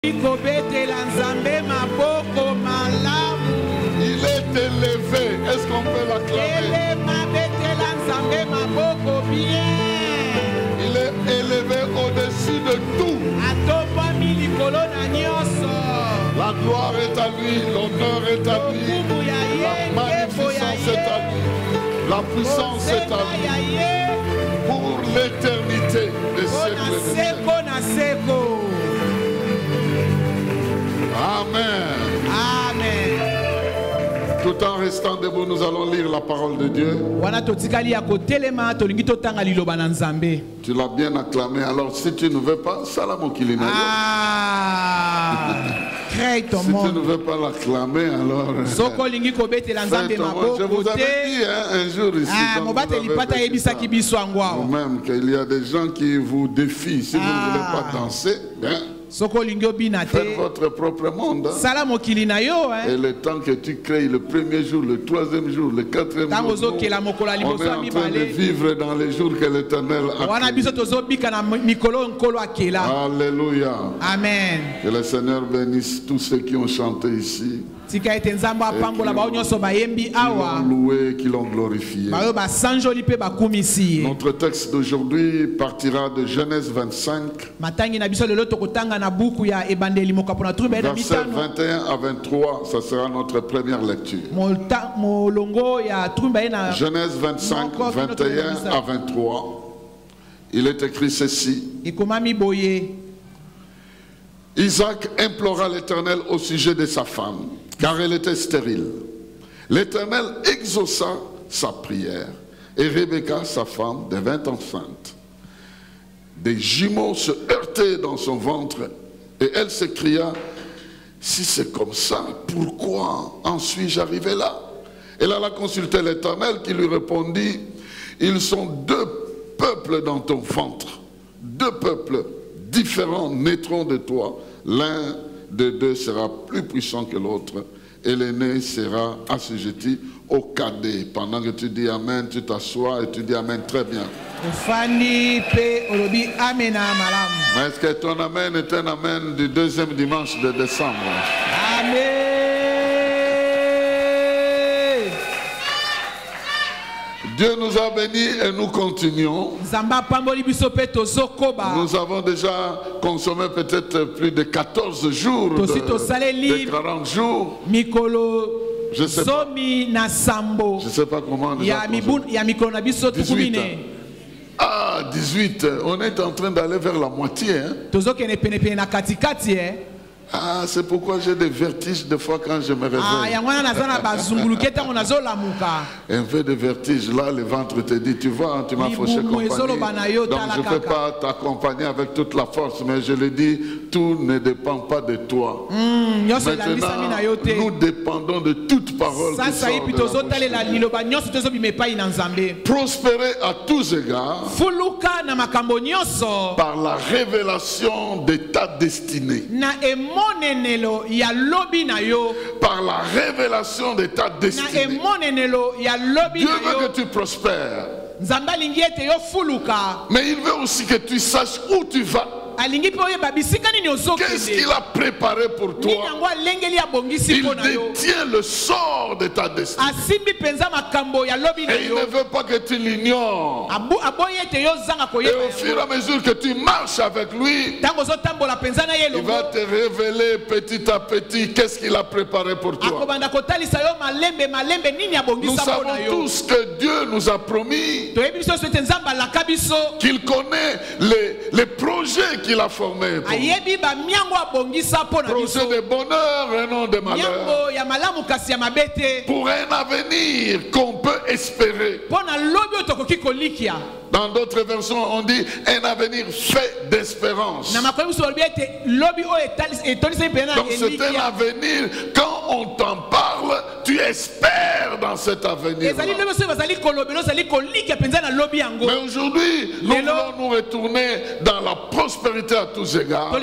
Il est élevé. Est-ce qu'on peut l'acclamer? Il est élevé au-dessus de tout. La gloire est à lui, l'honneur est à lui, la magnificence est à lui, la puissance est à lui, pour l'éternité des siècles des siècles. Amen. Amen. Tout en restant debout, nous allons lire la parole de Dieu. Tu l'as bien acclamé. Alors si tu ne veux pas, salam kilina. Si tu ne veux pas l'acclamer, alors fais ton... Je vous avais dit un jour ici, vous-même, qu'il y a des gens qui vous défient. Si vous ne voulez pas danser, faites votre propre monde. Et le temps que tu crées, le premier jour, le troisième jour, le quatrième jour, on est en train de vivre dans les jours que l'Éternel a créés. Alléluia. Amen. Que le Seigneur bénisse tous ceux qui ont chanté ici, qui l'ont loué, qui l'ont glorifié. Notre texte d'aujourd'hui partira de Genèse 25, versets 21 à 23, ça sera notre première lecture. Genèse 25, 21 à 23, il est écrit ceci. Isaac implora l'Éternel au sujet de sa femme, car elle était stérile. L'Éternel exauça sa prière, et Rebecca, sa femme, devint enceinte. Des jumeaux se heurtaient dans son ventre, et elle s'écria, si c'est comme ça, pourquoi en suis-je arrivé là? Elle alla consulter l'Éternel qui lui répondit, ils sont deux peuples dans ton ventre, deux peuples différents naîtront de toi. L'un de deux sera plus puissant que l'autre, et l'aîné sera assujetti au cadet. Pendant que tu dis Amen, tu t'assois et tu dis Amen très bien. Mais est-ce que ton Amen est un Amen du deuxième dimanche de décembre? Amen. Dieu nous a bénis et nous continuons. Nous avons déjà consommé peut-être plus de 14 jours, de 40 jours. Je ne sais pas comment on 18. Ah, 18. On est en train d'aller vers la moitié. Hein? Ah, c'est pourquoi j'ai des vertiges des fois quand je me réveille. Un peu de vertige, là, le ventre te dit, tu vois, tu m'as fauché compagnie. Donc je ne peux pas t'accompagner avec toute la force, mais je le dis, tout ne dépend pas de toi. Maintenant, nous dépendons de toute parole qui sort de la bouche. Prospérer à tous égards par la révélation de ta destinée. Par la révélation de ta destinée. Dieu veut que tu prospères. Mais il veut aussi que tu saches où tu vas. Qu'est-ce qu'il a préparé pour toi? Il détient le sort de ta destinée. Et il ne veut pas que tu l'ignores. Et au fur et à mesure que tu marches avec lui, il va te révéler petit à petit qu'est-ce qu'il a préparé pour toi. Nous savons tous que Dieu nous a promis qu'il connaît les projets qu'il a formés pour nous. Projet de bonheur et non de malheur. Pour un avenir qu'on peut espérer. Dans d'autres versions, on dit un avenir fait d'espérance. Donc c'est un avenir, quand on t'en parle, tu espères dans cet avenir. Mais aujourd'hui, nous voulons nous retourner dans la prospérité à tous égards, au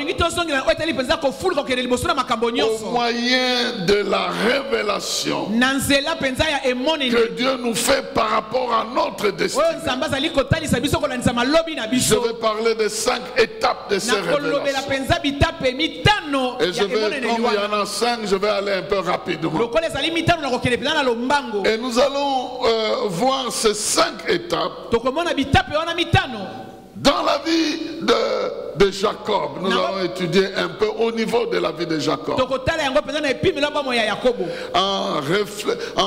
moyen de la révélation que Dieu nous fait par rapport à notre destinée. Je vais parler des 5 étapes de ces révélations. Et je vais, comme il y en a 5, je vais aller un peu rapidement. Et nous allons voir ces 5 étapes dans la vie de Jacob. Nous allons étudier un peu au niveau de la vie de Jacob. En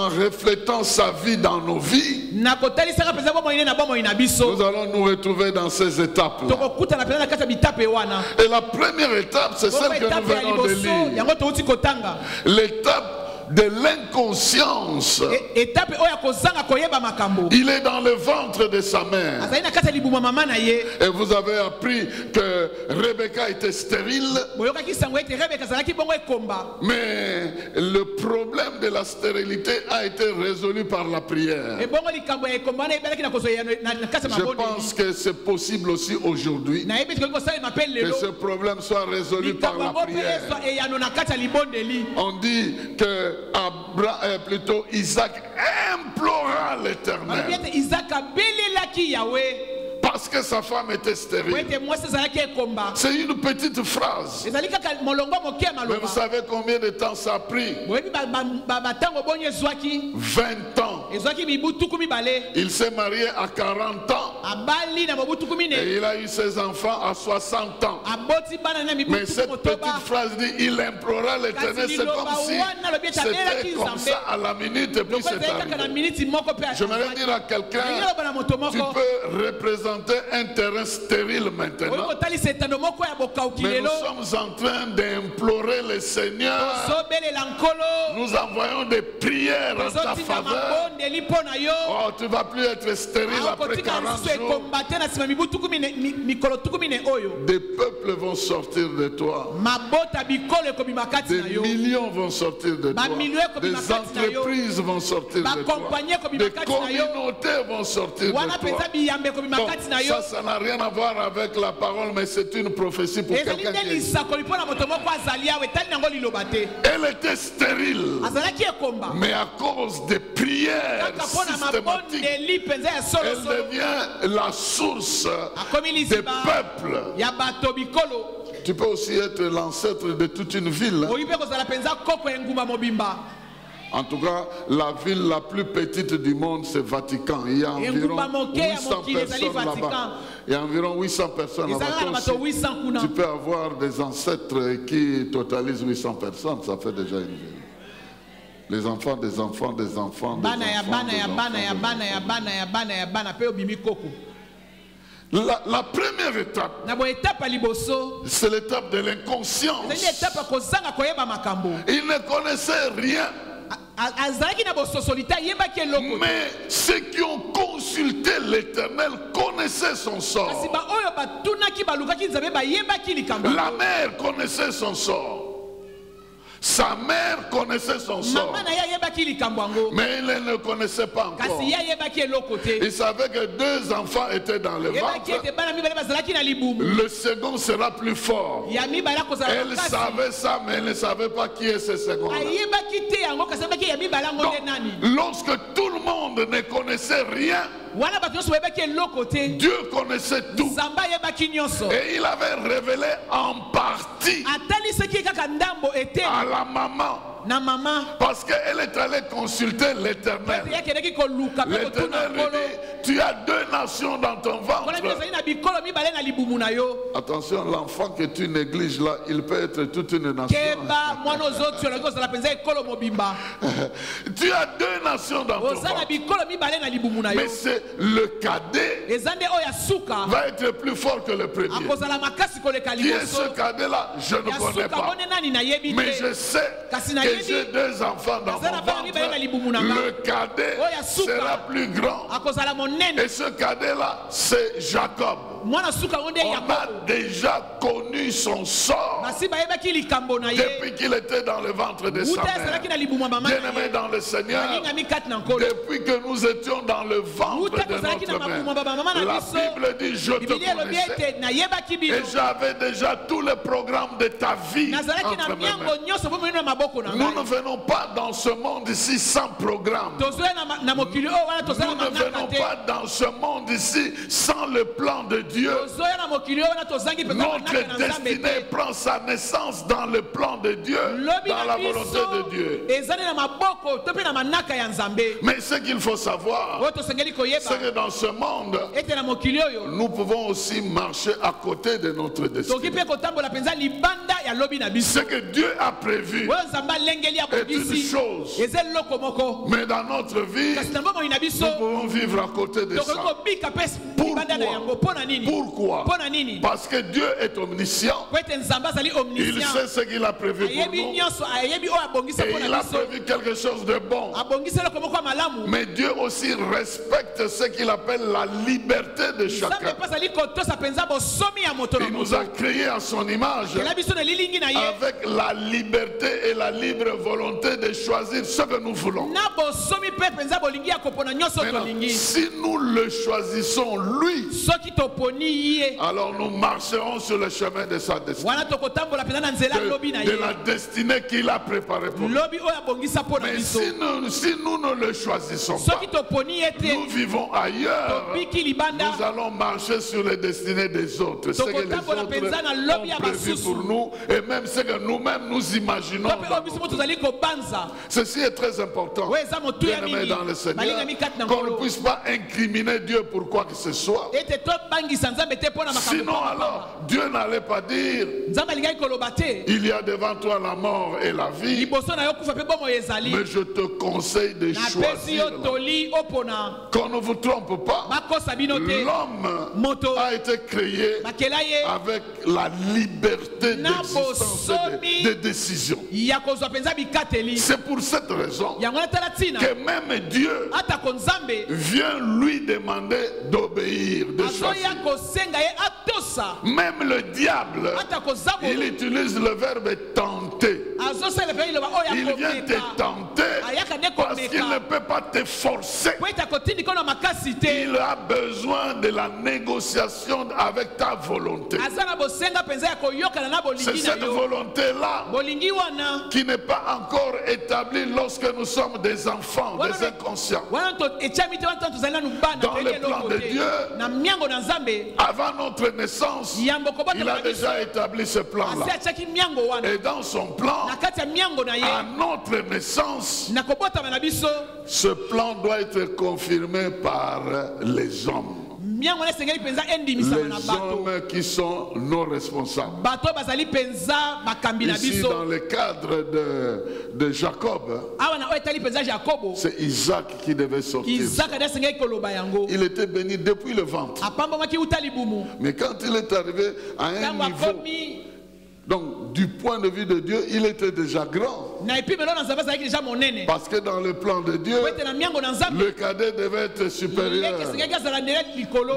reflétant sa vie dans nos vies, nous allons nous retrouver dans ces étapes-là. Et la première étape, c'est celle que nous venons de lire. L'étape de l'inconscience. Il est dans le ventre de sa mère. Et vous avez appris que Rebecca était stérile. Mais le problème de la stérilité a été résolu par la prière. Je pense que c'est possible aussi aujourd'hui que ce problème soit résolu par la prière. On dit que plutôt Isaac implora l'Éternel parce que sa femme était stérile. C'est une petite phrase. Mais vous savez combien de temps ça a pris? 20 ans. Il s'est marié à 40 ans. Et il a eu ses enfants à 60 ans. Mais cette petite phrase dit, il implora l'Éternel. C'est comme si c'était comme ça à la minute et puis c'est arrivé. J'aimerais dire à quelqu'un, tu peux représenter un terrain stérile maintenant. Mais nous sommes en train d'implorer le Seigneur. Nous envoyons des prières en ta faveur. Oh, tu ne vas plus être stérile après 40 jours. Des peuples vont sortir de toi. Des millions vont sortir de toi. Des entreprises vont sortir de toi. Des communautés vont sortir de toi. Ça n'a rien à voir avec la parole, mais c'est une prophétie pour quelqu'un qui est... Elle était stérile, mais à cause des prières systématiques, elle devient la source des peuples. Tu peux aussi être l'ancêtre de toute une ville. En tout cas, la ville la plus petite du monde, c'est Vatican. Il y a environ 800 personnes là-bas. Il y a environ 800 personnes là-bas. Tu peux avoir des ancêtres qui totalisent 800 personnes. Ça fait déjà une ville. Les enfants des enfants des enfants des La première étape, c'est l'étape de l'inconscience. Il ne connaissait rien. Mais ceux qui ont consulté l'Éternel connaissaient son sort. La mère connaissait son sort. Sa mère connaissait son sort. Mais il ne connaissait pas encore. Il savait que 2 enfants étaient dans le ventre. Le second sera plus fort. Elle savait ça, mais elle ne savait pas qui est ce second. Lorsque tout le monde ne connaissait rien, Dieu connaissait tout. Et il avait révélé en partie à la maman. Parce qu'elle est allée consulter l'Éternel. L'Éternel lui dit, tu as 2 nations dans ton ventre. Attention, l'enfant que tu négliges là, il peut être toute une nation. Tu as 2 nations dans ton ventre. Mais c'est le cadet va être plus fort que le premier. Qui est ce cadet là? Je ne connais pas. Mais je sais que j'ai 2 enfants dans mon ventre. Le cadet sera plus grand. Et ce cadet là, c'est Jacob. on a déjà connu son sort depuis qu'il était dans le ventre de sa mère. Bien-aimé dans le Seigneur, depuis que nous étions dans le ventre de notre mère, la Bible dit je te connaissais et j'avais déjà tout le programme de ta vie entre mes mains. Nous ne venons pas dans ce monde ici sans programme. Nous ne venons pas dans ce monde ici sans le plan de Dieu. Notre destinée prend sa naissance dans le plan de Dieu, dans la volonté de Dieu. Mais ce qu'il faut savoir, c'est que dans ce monde, nous pouvons aussi marcher à côté de notre destinée. Ce que Dieu a prévu est une chose. Mais dans notre vie, nous pouvons vivre à côté de ça. Pourquoi? Parce que Dieu est omniscient. Il sait ce qu'il a prévu pour nous. Et il a prévu quelque chose de bon. Mais Dieu aussi respecte ce qu'il appelle la liberté de chacun. Il nous a créés à son image avec la liberté et la libre volonté de choisir ce que nous voulons. Maintenant, si nous le choisissons lui, alors nous marcherons sur le chemin de sa destinée, de la destinée qu'il a préparée pour nous. Mais si nous ne le choisissons pas, nous vivons ailleurs, nous allons marcher sur les destinées des autres, ce que les autres ont prévu pour nous et même ce que nous-mêmes nous imaginons. Ceci est très important, bien-aimés dans le Seigneur, qu'on ne puisse pas incriminer Dieu pour quoi que ce soit. Sinon alors, Dieu n'allait pas dire il y a devant toi la mort et la vie, mais je te conseille de choisir. Qu'on ne vous trompe pas, l'homme a été créé avec la liberté d'existence et de décision. C'est pour cette raison que même Dieu vient lui demander d'obéir, de choisir. Même le diable, il utilise le verbe tenter. Il vient te tenter parce qu'il ne peut pas te forcer. Il a besoin de la négociation avec ta volonté. C'est cette volonté-là qui n'est pas encore établie lorsque nous sommes des enfants, des inconscients. Dans le plan de Dieu, avant notre naissance, il a déjà établi ce plan-là. Et dans son plan, à notre naissance, ce plan doit être confirmé par les hommes. Les hommes qui sont nos responsables. Ici, dans le cadre de Jacob, c'est Isaac qui devait sortir. Il était béni depuis le ventre. Mais quand il est arrivé à un niveau, donc du point de vue de Dieu, il était déjà grand. Parce que dans le plan de Dieu, le cadet devait être supérieur.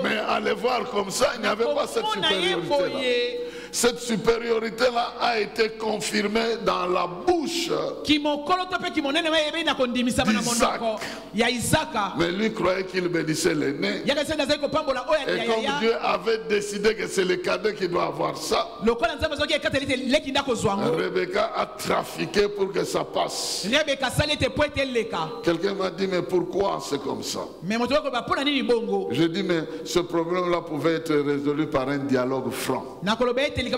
Mais à le voir comme ça, il n'y avait pas cette supériorité-là. Cette supériorité-là a été confirmée dans la bouche d'Isaac. Mais lui croyait qu'il bénissait l'aîné. Et comme Dieu avait décidé que c'est le cadet qui doit avoir ça, Rebecca a trafiqué pour que ça passe. Quelqu'un m'a dit, mais pourquoi c'est comme ça? Je dis, mais ce problème-là pouvait être résolu par un dialogue franc. Rebecca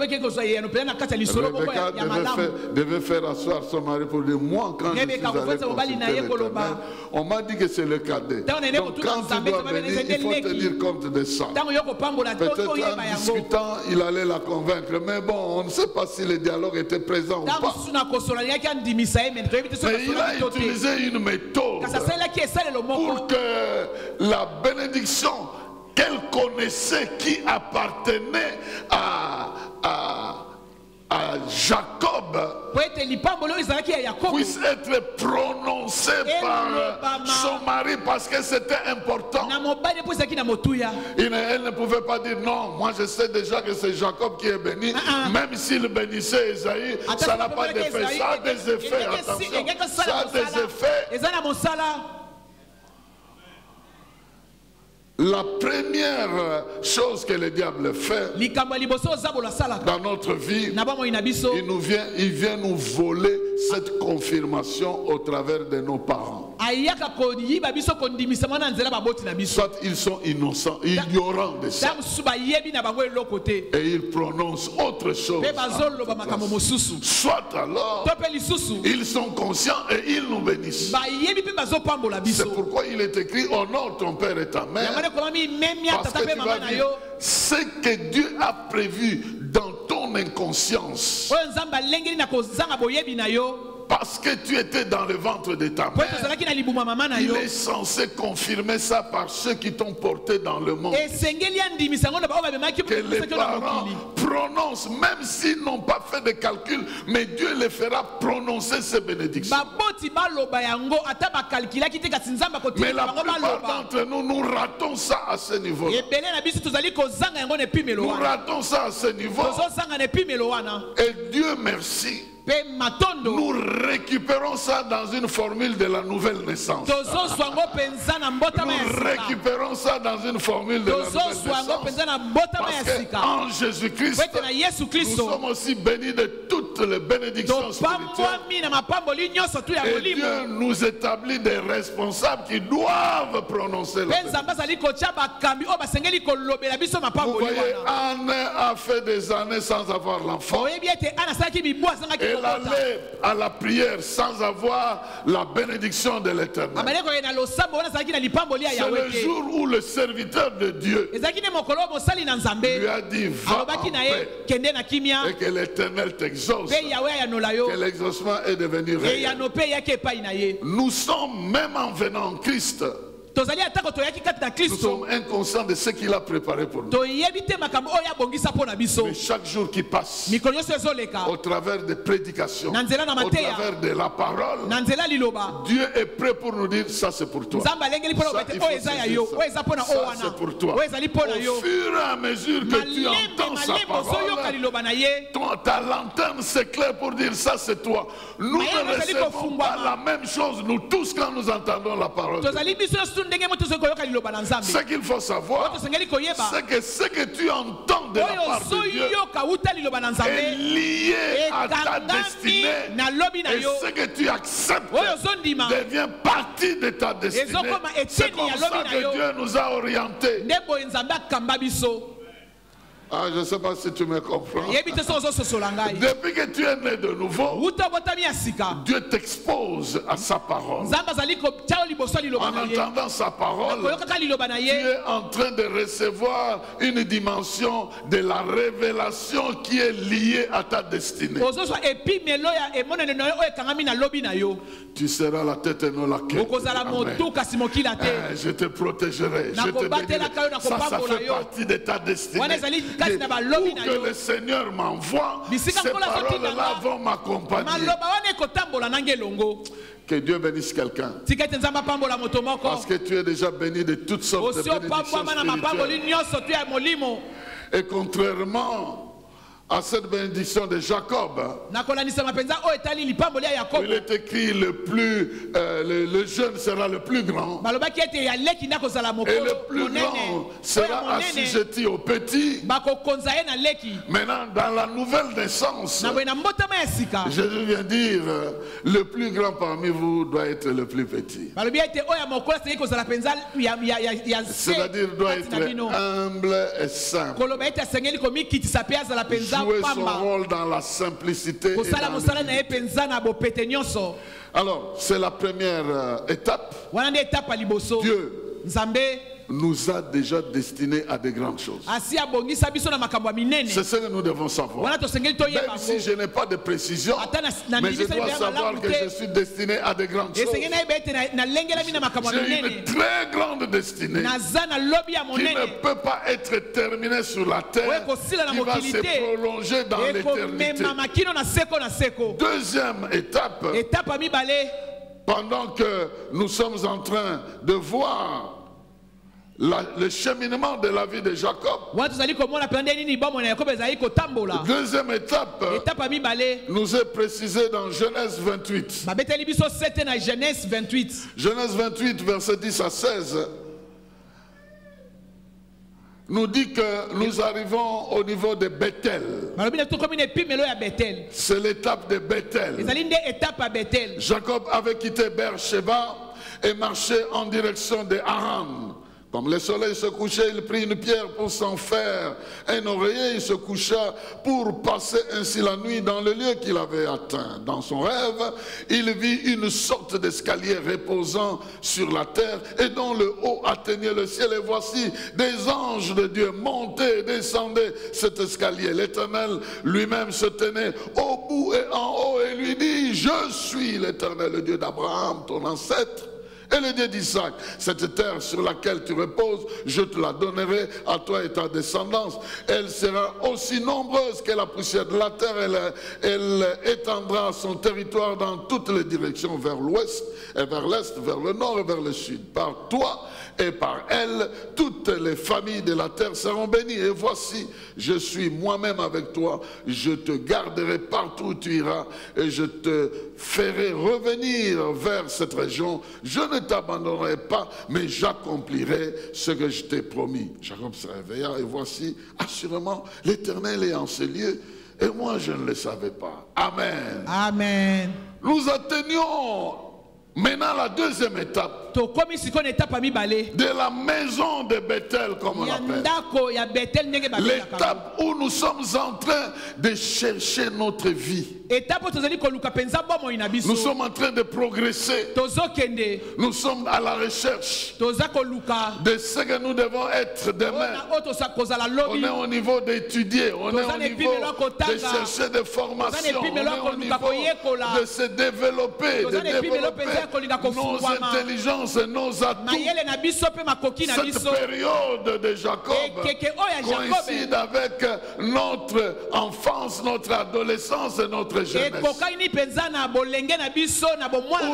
devait faire asseoir son mari pour dire, moi quand je suis allé consulter l'Éternel, on m'a dit que c'est le cadet. Donc quand tu dois venir, il faut te dire compte de ça. Peut-être en discutant, il allait la convaincre. Mais bon, on ne sait pas si le dialogue était présent ou pas. Mais il a utilisé une méthode pour que la bénédiction qu'elle connaissait, qui appartenait à Jacob, puisse être prononcé par son mari parce que c'était important. Elle ne pouvait pas dire non, moi je sais déjà que c'est Jacob qui est béni, même s'il bénissait Esaïe, ça n'a pas d'effet, ça a des effets, attention, ça a des effets. La première chose que le diable fait dans notre vie, il vient nous voler cette confirmation au travers de nos parents. Soit ils sont innocents, ignorants de ça, et ils prononcent autre chose. Soit alors, ils sont conscients et ils nous bénissent. C'est pourquoi il est écrit: honore ton père et ta mère. Parce que tu vas dire ce que Dieu a prévu dans ton inconscience. Parce que tu étais dans le ventre de ta mère, il est censé confirmer ça par ceux qui t'ont porté dans le monde. Que les parents prononcent, même s'ils n'ont pas fait de calcul, mais Dieu les fera prononcer ces bénédictions. Mais la plupart d'entre nous, nous ratons ça à ce niveau. Nous ratons ça à ce niveau. Et Dieu merci, nous récupérons ça dans une formule de la nouvelle naissance. Nous récupérons ça dans une formule de la nouvelle naissance. Parce qu'en Jésus-Christ, nous sommes aussi bénis de toutes les bénédictions spirituelles. Et Dieu nous établit des responsables qui doivent prononcer la bénédiction. Vous voyez, Anne a fait des années sans avoir l'enfant. Elle allait à la prière sans avoir la bénédiction de l'Éternel. C'est le jour où le serviteur de Dieu lui a dit: va en paix, et que l'Éternel t'exauce, que l'exaucement est devenu réel. Nous sommes, même en venant en Christ, nous sommes inconscients de ce qu'il a préparé pour nous. Mais chaque jour qui passe, au travers des prédications, au travers de la parole, Dieu est prêt pour nous dire: ça c'est pour toi, ça c'est pour toi. Au fur et à mesure que tu entends sa parole, ta lanterne s'éclaire pour dire: ça c'est toi. Nous ne recevons pas la même chose, nous tous, quand nous entendons la parole. Ce qu'il faut savoir, c'est que ce que tu entends de la part de Dieu est lié à ta destinée, et ce que tu acceptes devient partie de ta destinée. C'est comme ça que Dieu nous a orientés. Ah, je ne sais pas si tu me comprends. Depuis que tu es né de nouveau, Dieu t'expose à sa parole. En entendant sa parole, tu es en train de recevoir une dimension de la révélation qui est liée à ta destinée. Tu seras la tête et non la queue. Je te protégerai. Je te bénirai. Ça fait partie de ta destinée. Où que le Seigneur m'envoie, ces paroles-là vont m'accompagner. Que Dieu bénisse quelqu'un. Parce que tu es déjà béni de toutes sortes de bénédictions spirituelles. Et contrairement à cette bénédiction de Jacob, il est écrit le jeune sera le plus grand, et le plus grand sera assujetti au petit. Maintenant, dans la nouvelle naissance, Jésus vient dire: le plus grand parmi vous doit être le plus petit. C'est-à-dire doit être humble et simple. Jouer son rôle dans la simplicité et dans l'humilité. Alors, c'est la première étape. Dieu nous a déjà destinés à de grandes choses. C'est ce que nous devons savoir. Même si je n'ai pas de précision, mais je dois savoir que je suis destiné à de grandes choses. J'ai une très grande destinée qui ne peut pas être terminée sur la terre, qui va se prolonger dans l'éternité. Deuxième étape, pendant que nous sommes en train de voir le cheminement de la vie de Jacob, deuxième étape nous est précisée dans Genèse 28. Genèse 28, verset 10 à 16, nous dit que nous arrivons au niveau de Bethel. C'est l'étape de Bethel. Jacob avait quitté Beersheba et marché en direction de Haran. Comme le soleil se couchait, il prit une pierre pour s'en faire un oreiller. Il se coucha pour passer ainsi la nuit dans le lieu qu'il avait atteint. Dans son rêve, il vit une sorte d'escalier reposant sur la terre et dont le haut atteignait le ciel. Et voici des anges de Dieu montaient et descendaient cet escalier. L'Éternel lui-même se tenait au bout et en haut et lui dit: je suis l'Éternel, le Dieu d'Abraham, ton ancêtre, et le Dieu d'Isaac. Cette terre sur laquelle tu reposes, je te la donnerai à toi et ta descendance. Elle sera aussi nombreuse que la poussière de la terre. Elle étendra son territoire dans toutes les directions, vers l'ouest et vers l'est, vers le nord et vers le sud. Par toi et par elle, toutes les familles de la terre seront bénies. Et voici, je suis moi-même avec toi. Je te garderai partout où tu iras et je te ferai revenir vers cette région. Je ne t'abandonnerai pas, mais j'accomplirai ce que je t'ai promis. Jacob se réveilla et voici, assurément, l'Éternel est en ce lieu et moi je ne le savais pas. Amen. Amen. Nous atteignons maintenant la deuxième étape de la maison de Bethel, comme on l'appelle. L'étape où nous sommes en train de chercher notre vie. Nous sommes en train de progresser. Nous sommes à la recherche de ce que nous devons être demain. On est au niveau d'étudier, on est au niveau de chercher des formations, on est au niveau de se développer, de développer nos intelligences et nos atouts. Cette période de Jacob coïncide avec notre enfance, notre adolescence et notre jeunesse. Où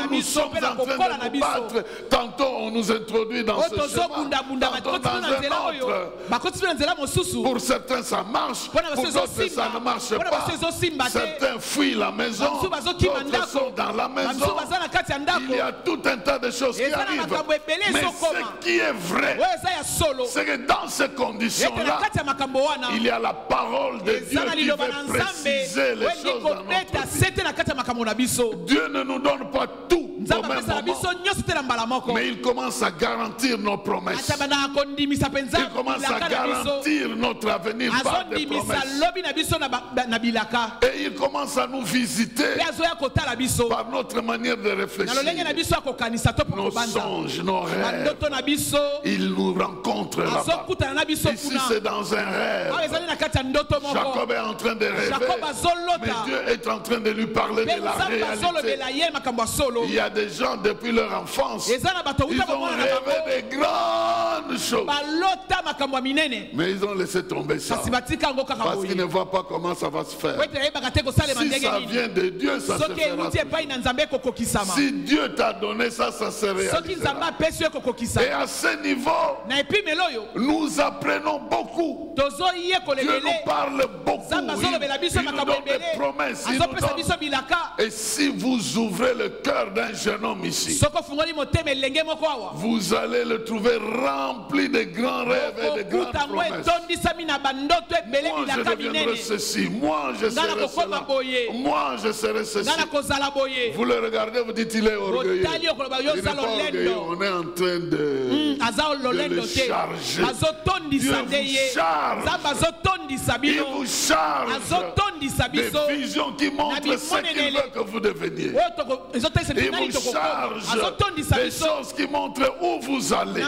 nous sommes en train de nous battre. Tantôt on nous introduit dans ce chemin, tantôt dans un autre. Pour certains ça marche, pour d'autres ça ne marche pas. Certains fuient la maison, d'autres sont dans la maison. Il y a tout un tas de choses qui arrivent. Mais ce qui est vrai, c'est que dans ces conditions-là, il y a la parole de Dieu qui veut préciser les choses dans notre vie. Dieu ne nous donne pas tout au même moment, mais il commence à garantir nos promesses. Il commence à garantir notre avenir par des promesses. Et il commence à nous visiter par notre manière de réfléchir. Nos songes, nos rêves, il nous rencontre là-bas. Ici c'est dans un rêve. Jacob est en train de rêver, mais Dieu est en train de lui parler de la réalité. Il y a des gens depuis leur enfance, ils ont rêvé de grandes choses, mais ils ont laissé tomber ça parce qu'ils ne voient pas comment ça va se faire. Si ça vient de Dieu, ça se fera. Si Dieu t'a donné ça, ça se réalisera. Et à ce niveau, nous apprenons beaucoup. Dieu nous parle beaucoup. Il nous donne des promesses. Et si vous ouvrez le cœur d'un jeune homme ici, vous allez le trouver rempli de grands rêves et de grandes promesses. Moi je deviendrai ceci, moi je serai cela, moi je serai ceci. Vous le regardez, vous dites il est orgueilleux. Il n'est pas orgueilleux, on est en train de le charger. Dieu vous charge. Il vous charge des visions qui montrent ce qu'il veut que vous deveniez. Il vous charge des choses qui montrent où vous allez.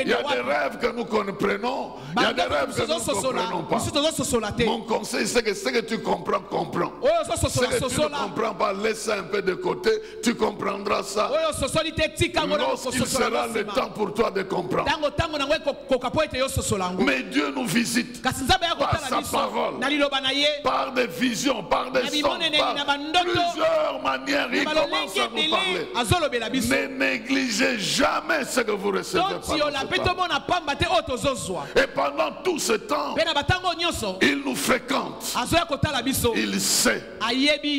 Il y a des rêves que nous comprenons, il y a des rêves que nous ne comprenons pas. Mon conseil, c'est que ce que tu comprends, comprends. Ce que tu ne comprends pas, laisse ça un peu de côté, tu comprendras ça lorsqu'il sera le temps pour toi de comprendre. Mais Dieu nous visite par sa parole, par des visions, par des sons, par plusieurs manières. Il commence à nous parler. Ne négligez jamais ce que vous recevez par. Et pendant tout ce temps, il nous fréquente. Il sait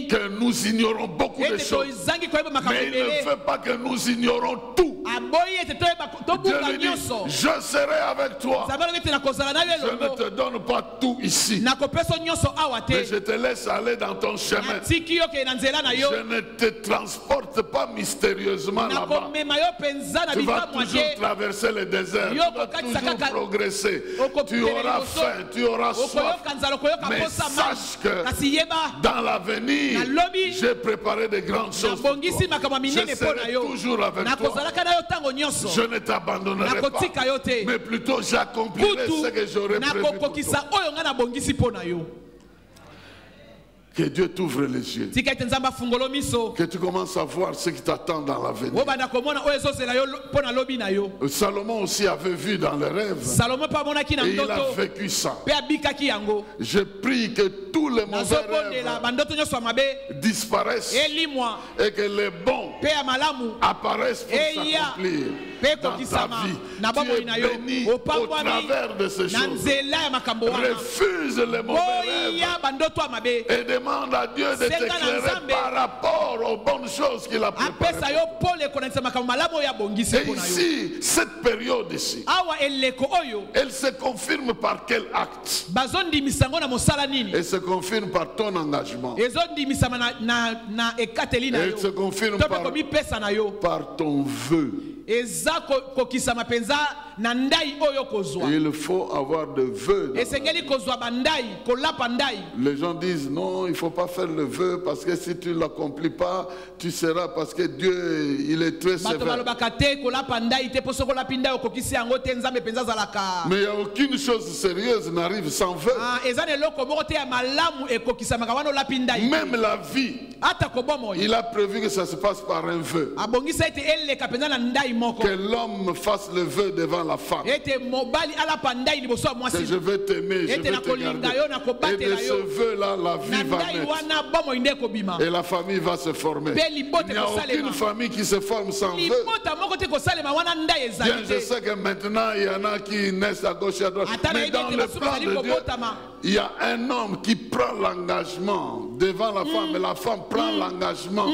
que nous ignorons beaucoup de choses, mais il ne veut pas que nous ignorons tout. Dieu lui dit, je serai avec toi. Je ne te donne pas tout ici, mais je te laisse aller dans ton chemin. Je ne te transporte pas mystérieusement là-bas. Tu vas toujours traverser le désert, tu vas toujours progresser. Tu auras faim, tu auras soif, mais sache que dans l'avenir, j'ai préparé de grandes choses pour toi. Je serai toujours avec toi. Je ne t'abandonnerai pas, mais plutôt j'accomplirai ce que j'aurais prévu pour toi. Que Dieu t'ouvre les yeux, que tu commences à voir ce qui t'attend dans l'avenir. Salomon aussi avait vu dans les rêves, et il a vécu ça. Je prie que tous les mauvais rêves disparaissent et que les bons apparaissent pour s'accomplir dans ta vie. Tu es béni au travers de ces choses. Refuse les mauvais rêves et demande à Dieu de t'éclairer par rapport aux bonnes choses qu'il a préparées. Et ici, cette période ici, elle se confirme par quel acte? Elle se confirme par ton engagement. Elle se confirme par ton vœu. Il faut avoir de vœux. Les gens disent non, il ne faut pas faire le vœu parce que si tu ne l'accomplis pas, tu seras, parce que Dieu, il est très sévère. Mais il n'y a aucune chose sérieuse n'arrive sans vœu. Même la vie, il a prévu que ça se passe par un vœu. Que l'homme fasse le vœu devant la femme. Que je vais t'aimer, je vais te garder. Et de ce vœu-là, la vie va naître. Et la famille va se former. Il n'y a aucune famille qui se forme sans vœu. Bien, je sais que maintenant, il y en a qui naissent à gauche et à droite. Mais dans le plan de Dieu, il y a un homme qui prend l'engagement devant la femme. Et la femme prend l'engagement.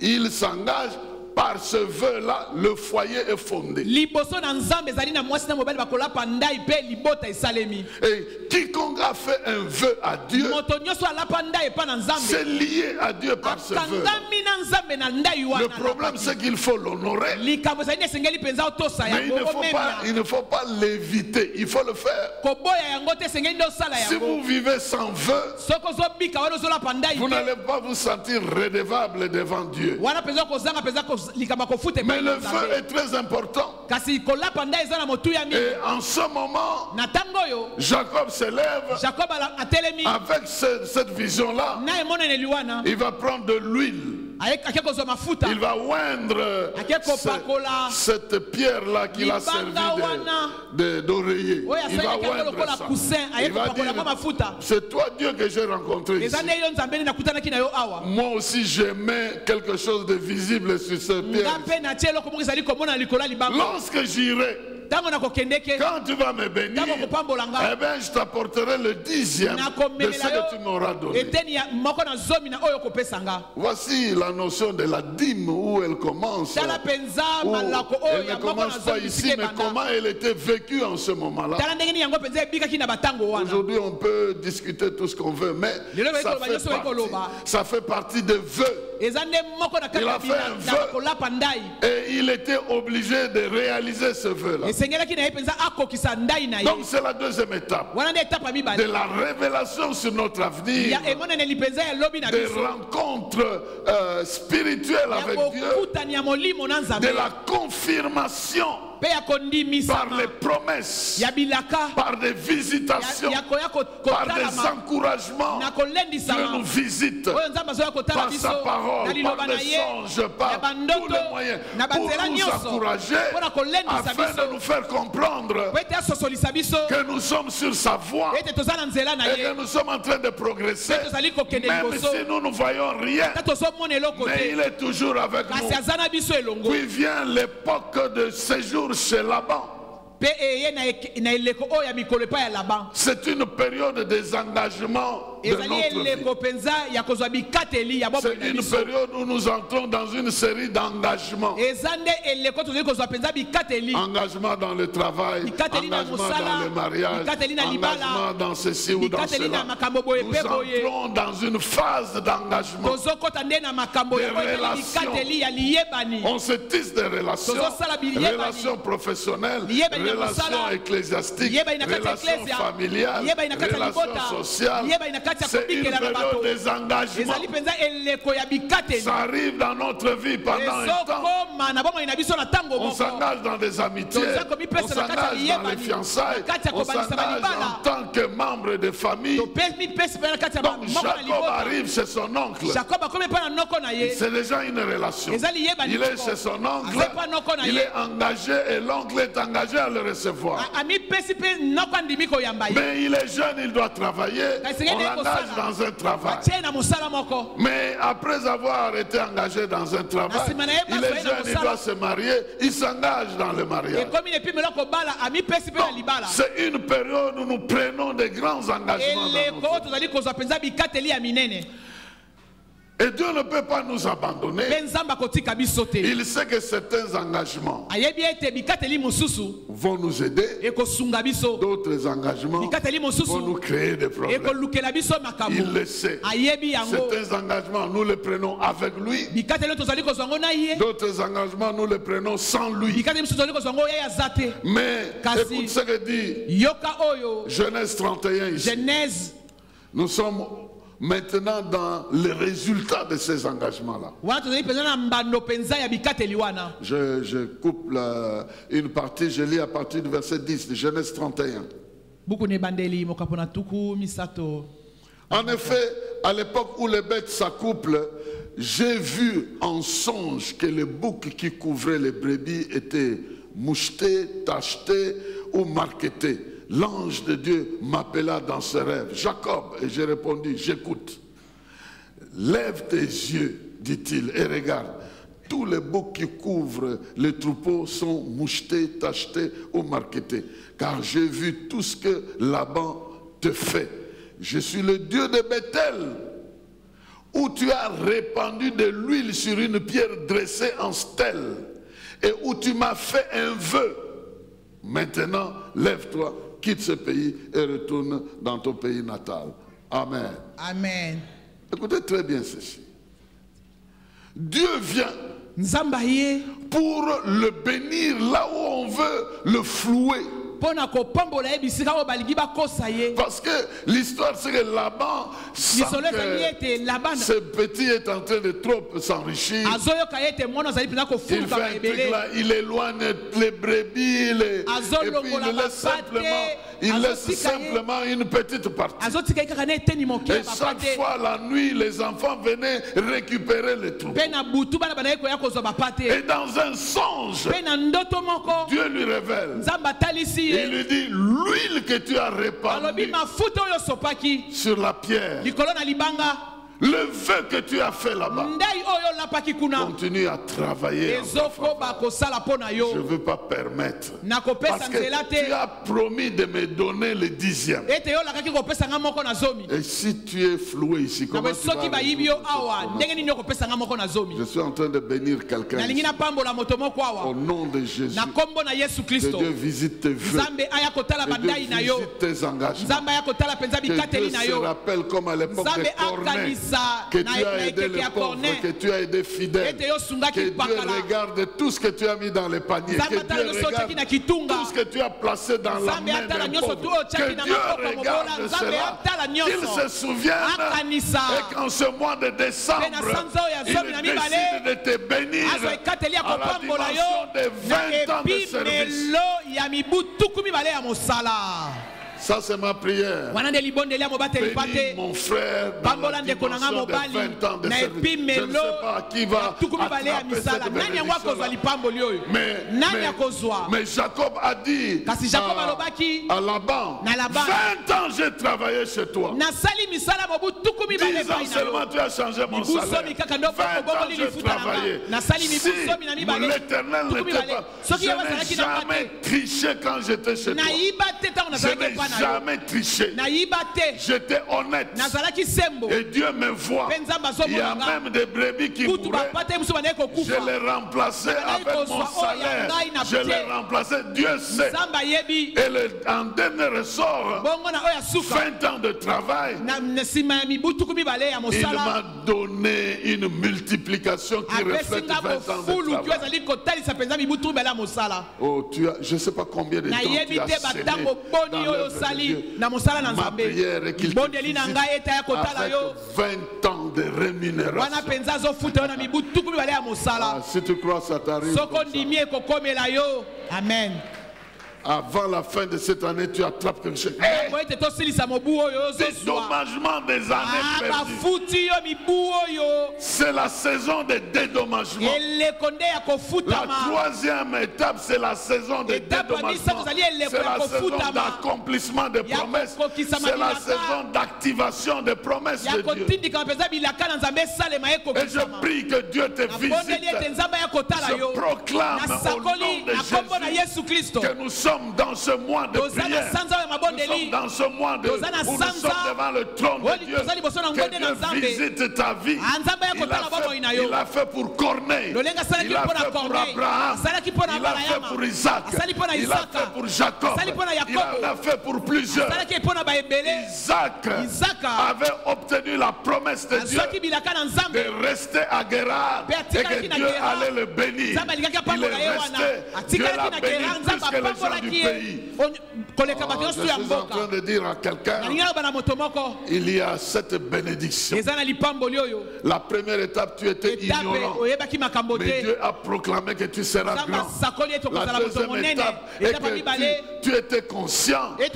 Il s'engage. Par ce vœu-là, le foyer est fondé. Et quiconque a fait un vœu à Dieu, c'est lié à Dieu par ce vœu. Le problème, c'est qu'il faut l'honorer. Mais il ne faut pas l'éviter, il faut le faire. Si vous vivez sans vœu, vous n'allez pas vous sentir redevable devant Dieu. Mais le vœu est très important. Et en ce moment, Jacob se lève avec cette vision-là. Il va prendre de l'huile. Il va oindre cette pierre-là qu'il a servi d'oreiller. Il va oindre ça. Il va dire, c'est toi Dieu que j'ai rencontré ici. Moi aussi je mets quelque chose de visible sur cette pierre. Lorsque j'irai, quand tu vas me bénir, eh bien, je t'apporterai le 10e de ce que tu m'auras donné. Voici la notion de la dîme où elle commence. Où elle ne commence pas ici, mais comment elle était vécue en ce moment-là. Aujourd'hui, on peut discuter tout ce qu'on veut, mais ça fait partie des vœux. Il a fait un vœu et il était obligé de réaliser ce vœu-là. Donc c'est la deuxième étape de la révélation sur notre avenir, des rencontres spirituelles avec Dieu, de la confirmation par les promesses, par des visitations, par des encouragements. Dieu nous visite par sa parole, par des songes, par tous les moyens pour nous encourager afin de nous faire comprendre que nous sommes sur sa voie et que nous sommes en train de progresser, même si nous ne voyons rien, mais il est toujours avec nous. Puis vient l'époque de séjour chez Laban. C'est une période des engagements de notre vie. C'est une période où nous entrons dans une série d'engagements. Engagement dans le travail, engagement dans le mariage, engagement dans ceci ou dans cela. Nous entrons dans une phase d'engagement, des relations. On se tisse des relations professionnelles, relations ecclésiastiques, relations familiales, relations sociales. C'est une période des engagements. Ça arrive dans notre vie pendant un temps. On s'engage dans des amitiés, on s'engage dans les fiançailles, on s'engage en tant que membre de famille. Donc Jacob arrive chez son oncle. C'est déjà une relation. Il est chez son oncle, il est engagé et l'oncle est engagé à le recevoir. Mais il est jeune, il doit travailler. On l'engage dans un travail. Mais après avoir été engagé dans un travail, il est jeune, il doit se marier, il s'engage dans le mariage. C'est une période où nous prenons des grands engagements dans notre vie. Et Dieu ne peut pas nous abandonner. Il sait que certains engagements vont nous aider. D'autres engagements vont nous créer des problèmes. Il le sait. Certains engagements, nous les prenons avec lui. D'autres engagements, nous les prenons sans lui. Mais écoute ce que dit Genèse 31 ici. Nous sommes maintenant dans les résultats de ces engagements-là. Je coupe une partie, je lis à partir du verset 10 de Genèse 31. En effet, à l'époque où les bêtes s'accouplent, j'ai vu en songe que les boucs qui couvraient les brebis étaient mouchetés, tachetés ou marquetés. L'ange de Dieu m'appela dans ce rêve. Jacob, et j'ai répondu, j'écoute. Lève tes yeux, dit-il, et regarde. Tous les boucs qui couvrent les troupeaux sont mouchetés, tachetés ou marquetés. Car j'ai vu tout ce que Laban te fait. Je suis le Dieu de Bethel, où tu as répandu de l'huile sur une pierre dressée en stèle, et où tu m'as fait un vœu. Maintenant, lève-toi, quitte ce pays et retourne dans ton pays natal. Amen. Amen. Écoutez très bien ceci. Dieu vient pour le bénir là où on veut le flouer. Parce que l'histoire c'est que Laban sent que ce petit est en train de trop s'enrichir. Il fait un truc là, il éloigne les brebis, et puis il laisse simplement une petite partie. Et chaque fois la nuit, les enfants venaient récupérer les troupeaux. Et dans un songe, Dieu lui révèle. Il lui dit, l'huile que tu as répandue sur la pierre, le vœu que tu as fait là-bas, continue à travailler en ta faveur. Je ne veux pas permettre. Parce que tu as promis de me donner le 10e. Et si tu es floué ici, comment tu vas Je suis en train de bénir quelqu'un au nom de Jésus. Que Dieu visite tes vœux. Que Dieu visite tes engagements. Que Dieu se rappelle comme à l'époque de Corneille. que tu as aidé les pauvres, que tu as aidé fidèles, que Dieu regarde tout ce que tu as mis dans les paniers, que Dieu regarde tout ce que tu as placé dans la main des pauvres, que Dieu regarde cela, qu'il se souvienne et qu'en ce mois de décembre, il décide de te bénir à la dimension de 20 ans de service. Ça c'est ma prière. Bénis mon frère dans la dimension de 20 ans de service. Je ne sais pas qui va attraper cette bénédiction. Mais Jacob a dit à Laban, 20 ans j'ai travaillé chez toi. 10 ans seulement tu as changé mon salaire. 20 ans j'ai travaillé. Si l'Éternel n'était pas, je n'ai jamais triché quand j'étais chez toi. Je n'ai jamais triché. J'étais honnête. Et Dieu me voit. Il y a même des brebis qui mouraient. Je les remplaçais avec mon salaire. Je les remplaçais. Dieu sait. Et en dernier ressort, 20 ans de travail, il m'a donné une multiplication qui reflète 20 ans de travail. Oh, je ne sais pas combien de temps tu as séné dans l'œuvre de Dieu. Ma prière est qu'il te visite avec 20 ans de rémunération. Si tu crois ça t'arrive. Amen. Avant la fin de cette année, tu attrapes quelque chose. Dédommagement des années perdues. C'est la saison de dédommagement. La troisième étape, c'est la saison de dédommagement. C'est la saison d'accomplissement des promesses. C'est la saison d'activation des promesses de Dieu. Et je prie que Dieu te visite. Je proclame au nom de Jésus que nous sommes dans ce mois de prière. Nous sommes dans ce mois de où nous sommes devant le trône de Dieu. Que Dieu visite ta vie. Il a fait pour Corneille. Il a fait pour Abraham. Il a fait pour Isaac. Il a fait pour Jacob. Il a fait pour plusieurs. Isaac avait obtenu la promesse de Dieu de rester à Guérard et que Dieu allait le bénir. Il est resté. Dieu l'a béni plus que les gens du pays. Je suis en train de dire à quelqu'un, il y a cette bénédiction. La première étape, tu étais ignorant, mais Dieu a proclamé que tu seras grand. La deuxième étape est que tu étais conscient, mais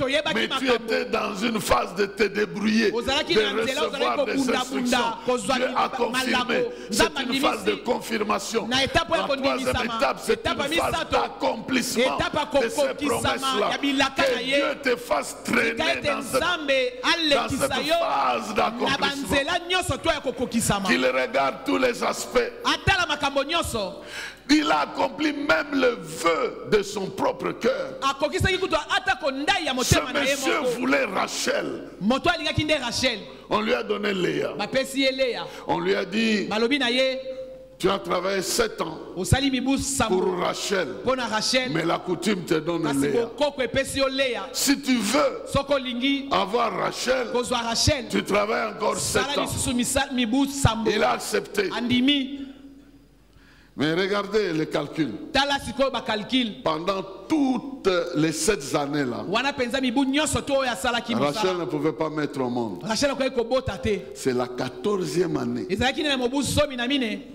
tu étais dans une phase de te débrouiller, de recevoir des instructions. Dieu a confirmé. C'est une phase de confirmation. La troisième étape, c'est une phase d'accomplissement de ces promesses-là. Que Dieu te fasse traîner dans cette phase d'accomplissement. Qu'il regarde tous les aspects. Il a accompli même le vœu de son propre cœur. Ce monsieur voulait Rachel. On lui a donné Léa. On lui a dit, tu as travaillé 7 ans pour Rachel, mais la coutume te donne Léa. Si tu veux avoir Rachel, tu travailles encore 7 ans. Il a accepté. Mais regardez le calcul. Pendant toutes les 7 années-là, Rachel ne pouvait pas mettre au monde. C'est la 14e année.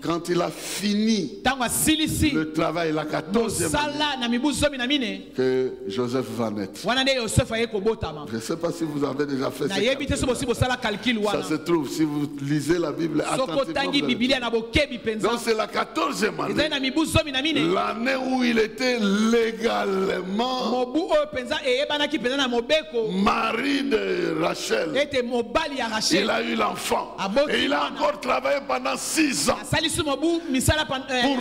Quand il a fini le travail, la 14e année, que Joseph va naître. Je ne sais pas si vous avez déjà fait ça. Ça se trouve, si vous lisez la Bible attentivement. Donc c'est la 14e année, l'année où il était légalement mari de Rachel. Il a eu l'enfant et il a encore travaillé pendant 6 ans pour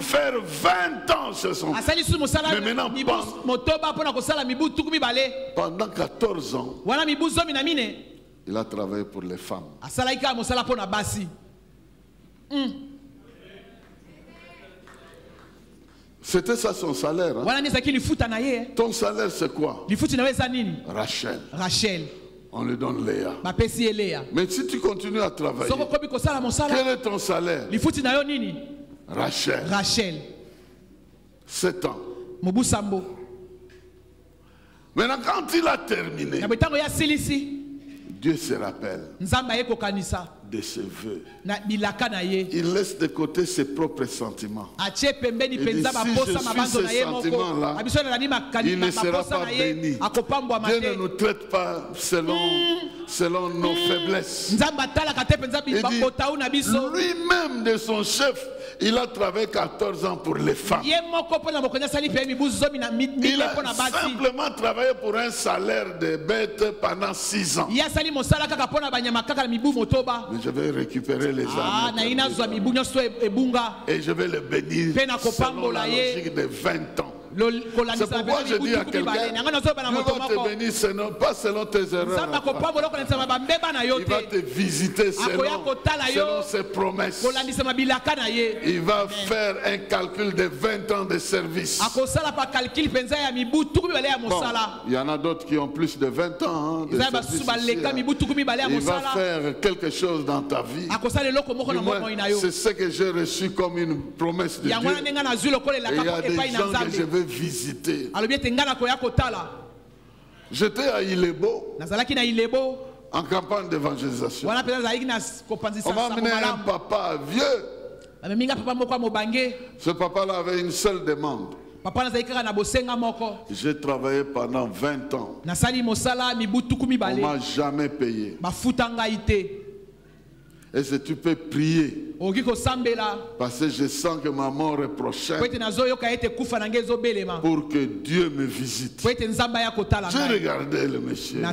faire 20 ans chez son père. Mais maintenant, pendant 14 ans, il a travaillé pour les femmes. C'était ça son salaire. Hein? Ton salaire c'est quoi? Rachel. On lui donne Léa. bapesi ye Léa. Mais si tu continues à travailler, Soko kobi kosala mosala, quel est ton salaire? lifuti na yo nini? Rachel, Rachel 7 ans. mobu sambo. Maintenant, quand il a terminé, Na betango ya silisi, Dieu se rappelle nzamba ye kokanisa de ses vœux. na bilaka na ye. Il laisse de côté ses propres sentiments. Atie pembeni Il dit, penza si baposa je suis mabanzo na ces ye moko. sentiments-là, Abiso na nani il ne makanisa sera baposa pas na ye béni. akopambwa Dieu ne mate. nous traite pas selon nos faiblesses. Nzamba tala kate penza Il dit, botau na biso. lui-même de son chef, il a travaillé 14 ans pour les femmes. Ye moko pona mokonya sali pe mibu zomi na Il mille a pona basi. simplement travaillé pour un salaire de bêtes pendant 6 ans. Ya sali mosala kaka pona banyama kaka na mibu motoba. Mais je vais récupérer les Ah na âmes ina zwa mibu nyonso ebunga. et je vais les bénir Pe na selon kopambola la ye. logique de 20 ans. C'est pourquoi je dis à quelqu'un, Dieu va te bénir pas selon tes erreurs. Il va te visiter selon ses promesses. Il va faire un calcul de 20 ans de service. Bon, il y en a d'autres qui ont plus de 20 ans de service ici, Il va faire quelque chose dans ta vie. Du moins, c'est ce que j'ai reçu comme une promesse de Dieu. Et il y a des gens que je veux visiter. J'étais à Ilebo en campagne d'évangélisation. On m'a amené un papa vieux. Ce papa-là avait une seule demande. J'ai travaillé pendant 20 ans. On ne m'a jamais payé. Et si tu peux prier, parce que je sens que ma mort est prochaine, pour que Dieu me visite. J'ai regardé le monsieur. Et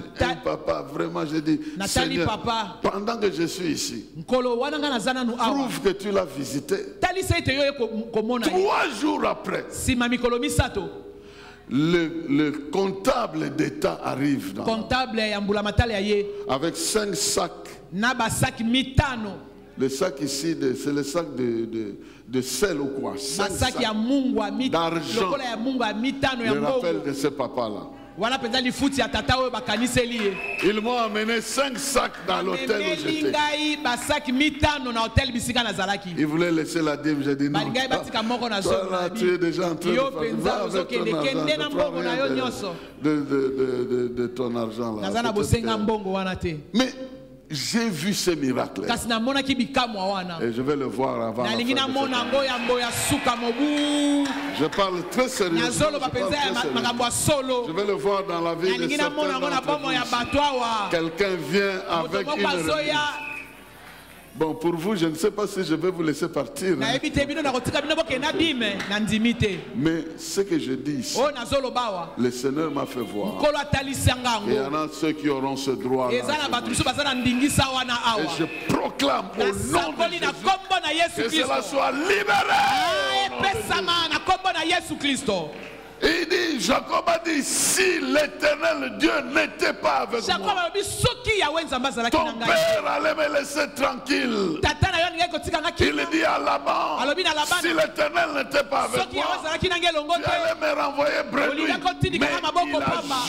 papa, vraiment, j'ai dit, Seigneur, pendant que je suis ici, prouve que tu l'as visité. 3 jours après, le comptable d'État arrive avec 5 sacs. Le sac ici, c'est le sac de sel ou quoi? 5 sacs d'argent. Le rappel de ce papa-là. Ils m'ont amené 5 sacs dans l'hôtel où j'étais. Ils voulaient laisser la dîme. J'ai dit non. Toi là, tu es déjà en train de faire. Va avec de ton argent là. Mais j'ai vu ce miracle. Et je vais le voir avant. Je parle très sérieux. Je vais le voir dans la vie de certains d'entre vous. Quelqu'un vient avec une remise. Bon, pour vous, je ne sais pas si je vais vous laisser partir. Mais ce que je dis ici, le Seigneur m'a fait voir. Et il y en a ceux qui auront ce droit. Et je proclame au nom de Jésus que cela soit libéré. Il dit, Jacob a dit, si l'Éternel Dieu n'était pas avec moi, ton père allait me laisser tranquille. Il dit à Laban, si l'Éternel n'était pas avec moi, tu allais me renvoyer brebis. Mais il a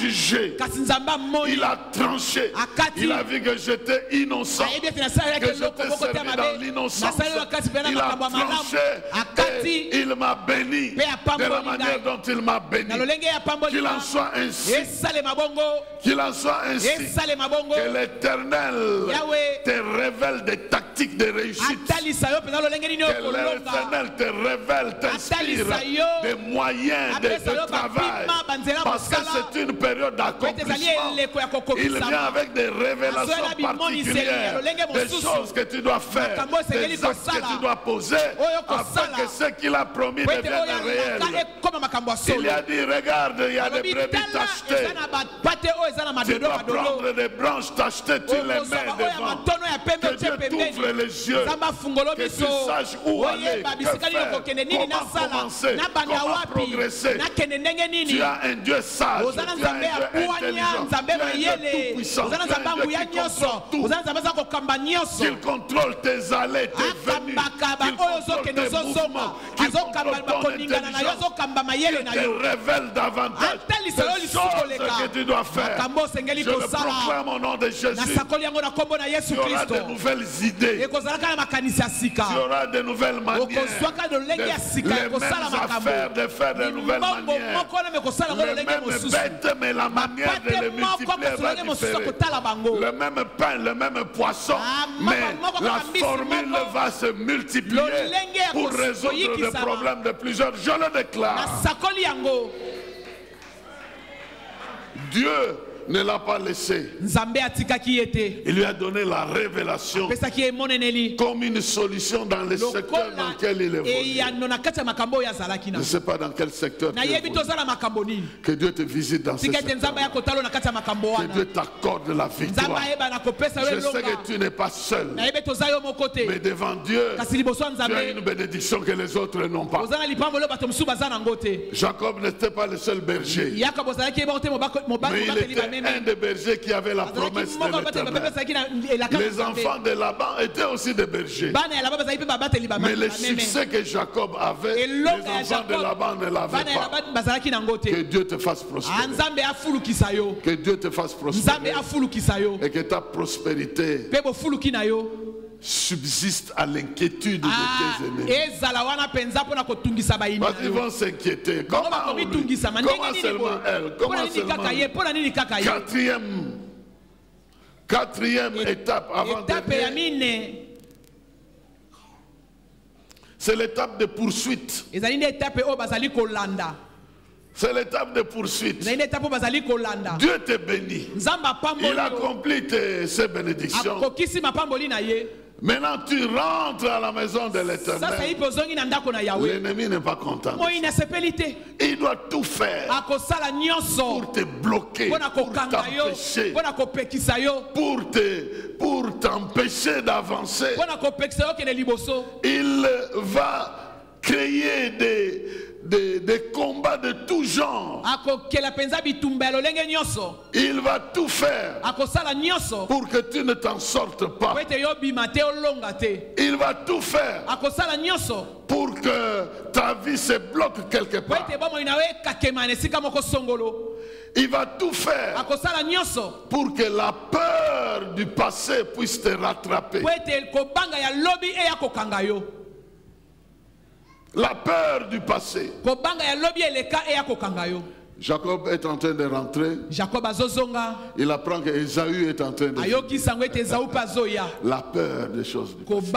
jugé, il a tranché, il a vu que j'étais innocent, que j'étais servi dans l'innocence. Il a tranché et il m'a béni de la manière dont il m'a béni. Qu'il en soit ainsi. Qu'il en soit ainsi. Que l'Éternel te révèle des tactiques de réussite. Que l'Éternel te révèle, t'inspire des moyens de travail. Parce que c'est une période d'accomplissement. Il vient avec des révélations particulières. Des choses que tu dois faire. Des actes que tu dois poser. Afin que ce qu'il a promis devienne réel. Il a dit, regarde, il y a des brebis tachetées. Tu dois prendre des branches tachetées, tu les mets devant. Que Dieu t'ouvre les yeux. Que tu saches où aller, que faire, comment commencer, comment progresser. Tu as un Dieu sage, tu as un Dieu intelligent, tu as un Dieu tout-puissant, tu as un Dieu qui contrôle tout. Qu'il contrôle tes allées, tes venues, qu'il contrôle tes mouvements, qu'il contrôle ton intelligence, qu'il te révèle davantage les choses que tu dois faire. Je le proclame au nom de Jésus. Tu auras de nouvelles idées. Tu auras de nouvelles manières. Les mêmes affaires de faire de nouvelles manières. Les mêmes bêtes, mais la manière de les multiplier va différer. Le même pain, le même poisson, mais la formule va se multiplier pour résoudre le problème de plusieurs. Je le déclare. Dieu ne l'a pas laissé. Il lui a donné la révélation comme une solution dans le secteur dans lequel il évolue. Je ne sais pas dans quel secteur tu évolues. Que Dieu te visite dans ce secteur. Que Dieu t'accorde la victoire. Je sais que tu n'es pas seul. Mais devant Dieu, tu as une bénédiction que les autres n'ont pas. Jacob n'était pas le seul berger. Mais il était un des bergers qui avait la promesse de l'Éternel. Les enfants de Laban étaient aussi des bergers. Mais le succès que Jacob avait, les enfants de Laban ne l'avaient pas. Que Dieu te fasse prospérer. Que Dieu te fasse prospérer. Et que ta prospérité subsiste à l'inquiétude de tes ennemis. Parce qu'ils vont s'inquiéter. Comment seulement elle? Comment seulement? Quatrième étape avant dernière. C'est l'étape de poursuite. C'est l'étape de poursuite. Dieu te bénit. Il accomplit ses bénédictions. Maintenant tu rentres à la maison de l'Éternel. L'ennemi n'est pas content. Il doit tout faire pour te bloquer, pour t'empêcher d'avancer. Il va créer des combats de tout genre. Il va tout faire pour que tu ne t'en sortes pas. Il va tout faire pour que ta vie se bloque quelque part. Il va tout faire pour que la peur du passé puisse te rattraper. La peur du passé. Jacob est en train de rentrer. Il apprend que Ésaü est en train de la peur des choses du passé.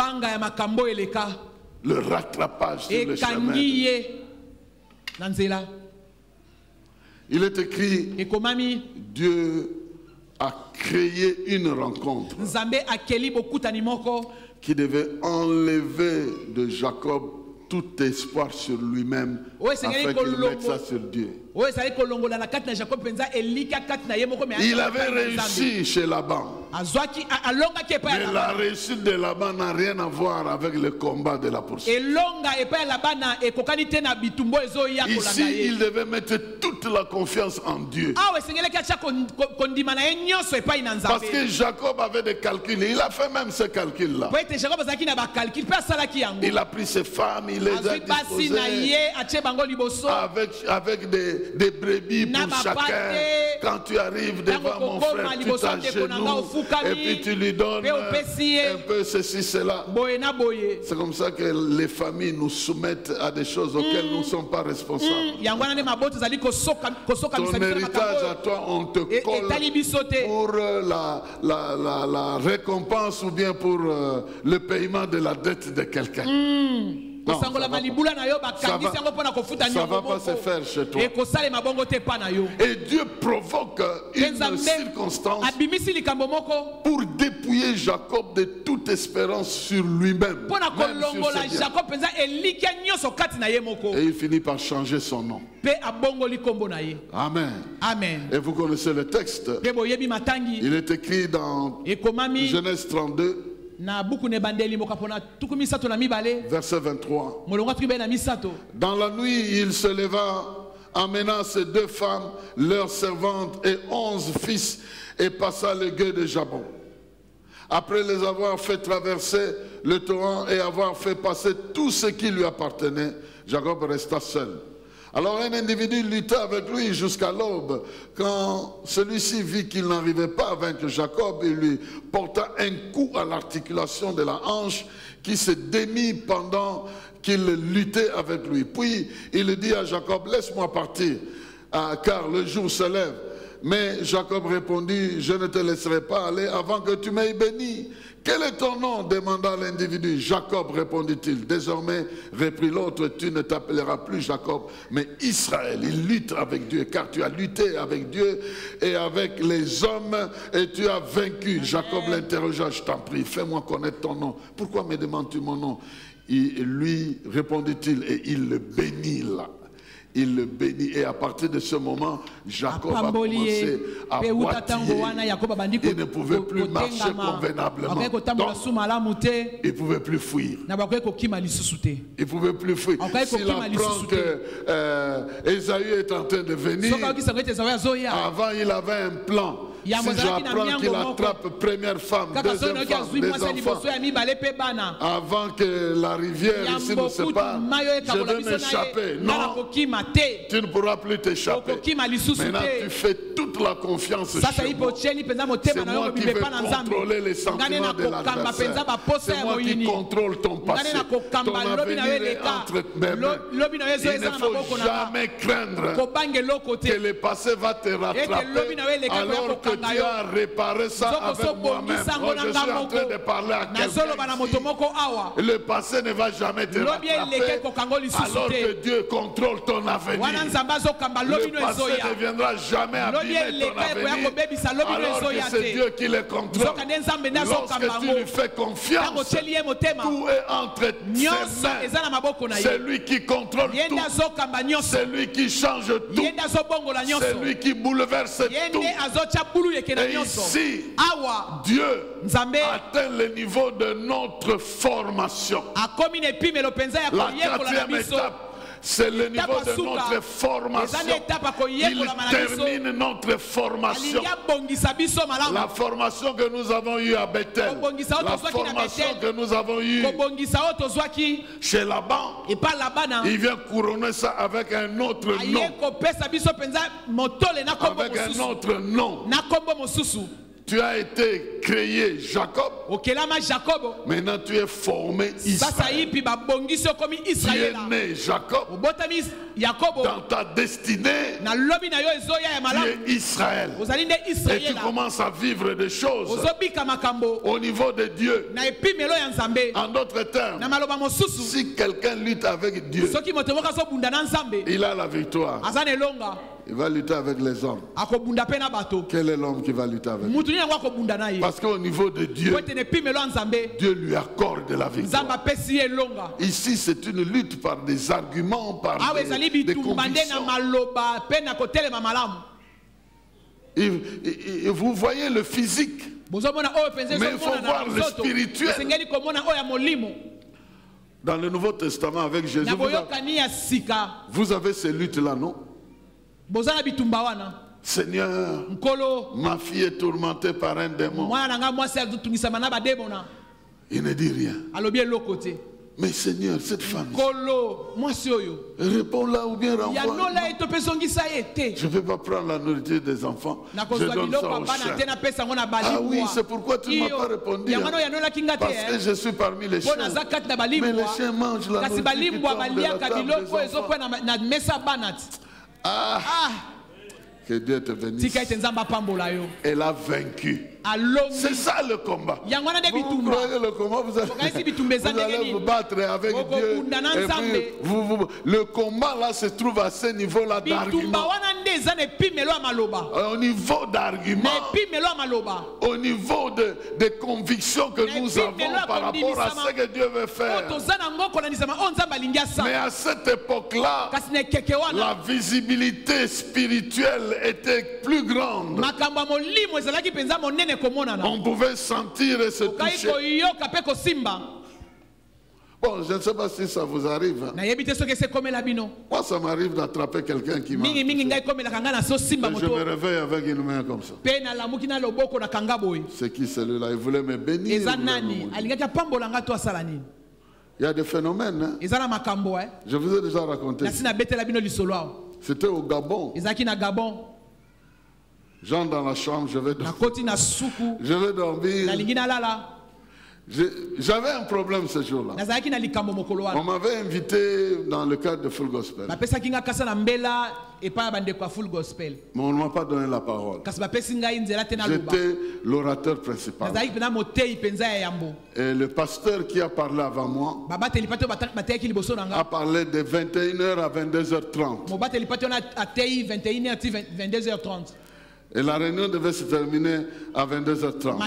Le rattrapage sur le chemin. Il est écrit, Dieu a créé une rencontre qui devait enlever de Jacob tout espoir sur lui-même, afin qu'il mette ça sur Dieu. Il avait réussi chez Laban. Mais la réussite de Laban n'a rien à voir avec le combat de la poursuite. Ici, il devait mettre toute la confiance en Dieu. Parce que Jacob avait des calculs. Il a fait même ce calcul-là. Il a pris ses femmes, il les a disposées avec des brebis pour chacun. Quand tu arrives devant mon frère, tu t'agenouilles et puis tu lui donnes un peu ceci, cela. C'est comme ça que les familles nous soumettent à des choses auxquelles nous ne sommes pas responsables. Ton héritage à toi, on te colle pour la récompense ou bien pour le paiement de la dette de quelqu'un. Non, ça ne va pas se faire chez toi. Et Dieu provoque une circonstance pour dépouiller Jacob de toute espérance sur lui-même. Et il finit par changer son nom. Amen. Amen. Et vous connaissez le texte. Il est écrit dans Genèse 32. Verset 23. Dans la nuit, il se leva, amena ses 2 femmes, leurs servantes et 11 fils, et passa le gué de Jabon. Après les avoir fait traverser le torrent et avoir fait passer tout ce qui lui appartenait, Jacob resta seul. Alors un individu lutta avec lui jusqu'à l'aube. Quand celui-ci vit qu'il n'arrivait pas à vaincre Jacob, il lui porta un coup à l'articulation de la hanche qui se démit pendant qu'il luttait avec lui. Puis il dit à Jacob, laisse-moi partir, car le jour se lève. Mais Jacob répondit, je ne te laisserai pas aller avant que tu m'aies béni. Quel est ton nom? Demanda l'individu. Jacob, répondit-il. Désormais, reprit l'autre, tu ne t'appelleras plus Jacob, mais Israël. Il lutte avec Dieu, car tu as lutté avec Dieu et avec les hommes et tu as vaincu. Jacob l'interrogea, je t'en prie, fais-moi connaître ton nom. Pourquoi me demandes-tu mon nom? Lui, répondit-il, et il le bénit là. Il le bénit et à partir de ce moment, Jacob a commencé à boitiller. Il ne pouvait plus marcher convenablement. Donc, il ne pouvait plus fuir. Il ne pouvait plus fuir. S'il apprend que Ésaü est en train de venir, avant il avait un plan. Si j'apprends qu'il attrape première femme, deuxième femme, des enfants, avant que la rivière ici nous sépare, je vais m'échapper. Non, tu ne pourras plus t'échapper. Maintenant, tu fais toute la confiance sur moi. C'est moi qui vais contrôler les sentiments de l'adversaire. C'est moi qui contrôle ton passé. Ton avenir est entre mes mains. Il ne faut jamais craindre que le passé va te rattraper alors que tu as réparé ça avec moi-même. Oh, je suis en train de parler à quelqu'un. Le passé ne va jamais te rattraper alors que Dieu contrôle ton avenir. Le passé ne viendra jamais abîmer ton avenir alors que c'est Dieu qui le contrôle. Lorsque tu lui fais confiance, tout est entre ses mains. C'est lui qui contrôle tout. C'est lui qui change tout. C'est lui qui bouleverse tout. Et ici, Dieu atteint le niveau de notre formation. La quatrième étape, c'est le niveau de notre formation. Il termine notre formation. La formation que nous avons eue à Bethel, la formation que nous avons eue chez Laban, il vient couronner ça avec un autre nom. Avec un autre nom. Tu as été créé Jacob. Maintenant tu es formé Israël. Tu es né Jacob. Dans ta destinée, tu es Israël. Et tu commences à vivre des choses au niveau de Dieu. En d'autres termes, si quelqu'un lutte avec Dieu, il a la victoire. Il va lutter avec les hommes. Quel est l'homme qui va lutter avec lui? Parce qu'au niveau de Dieu, Dieu lui accorde la victoire. Ici, c'est une lutte par des arguments, par des convictions. Et vous voyez le physique, mais il faut voir le spirituel. Dans le Nouveau Testament avec Jésus, vous avez ces luttes-là, non? Seigneur, ma fille est tourmentée par un démon. Il ne dit rien. Mais Seigneur, cette femme, réponds-la ou bien renvoie. Je ne peux pas prendre la nourriture des enfants. Je donne ça aux chiens. Ah oui, c'est pourquoi tu ne m'as pas répondu. Parce que je suis parmi les chiens. Mais les chiens mangent la nourriture qui tombe de la table des enfants. Ah, que Dieu te bénisse. Elle a vaincu. C'est ça le combat. Vous croyez le combat, vous allez vous battre avec Dieu. Et puis, le combat là se trouve à ce niveau-là d'argument. Au niveau d'argument, au niveau de conviction que nous avons par rapport à ce que Dieu veut faire. Mais à cette époque-là, la visibilité spirituelle était plus grande. On pouvait sentir et se toucher. Bon, je ne sais pas si ça vous arrive. Hein. Moi, ça m'arrive d'attraper quelqu'un qui m'a. Et je me réveille avec une main comme ça. C'est qui celui-là? Il voulait me bénir. Il y a des phénomènes. Hein? Je vous ai déjà raconté. C'était au Gabon. J'entre dans la chambre, je vais dormir. Je vais dormir. J'avais un problème ce jour-là. On m'avait invité dans le cadre de Full Gospel. Mais on ne m'a pas donné la parole. J'étais l'orateur principal. Et le pasteur qui a parlé avant moi a parlé de 21h à 22h30. Et la réunion devait se terminer à 22h30.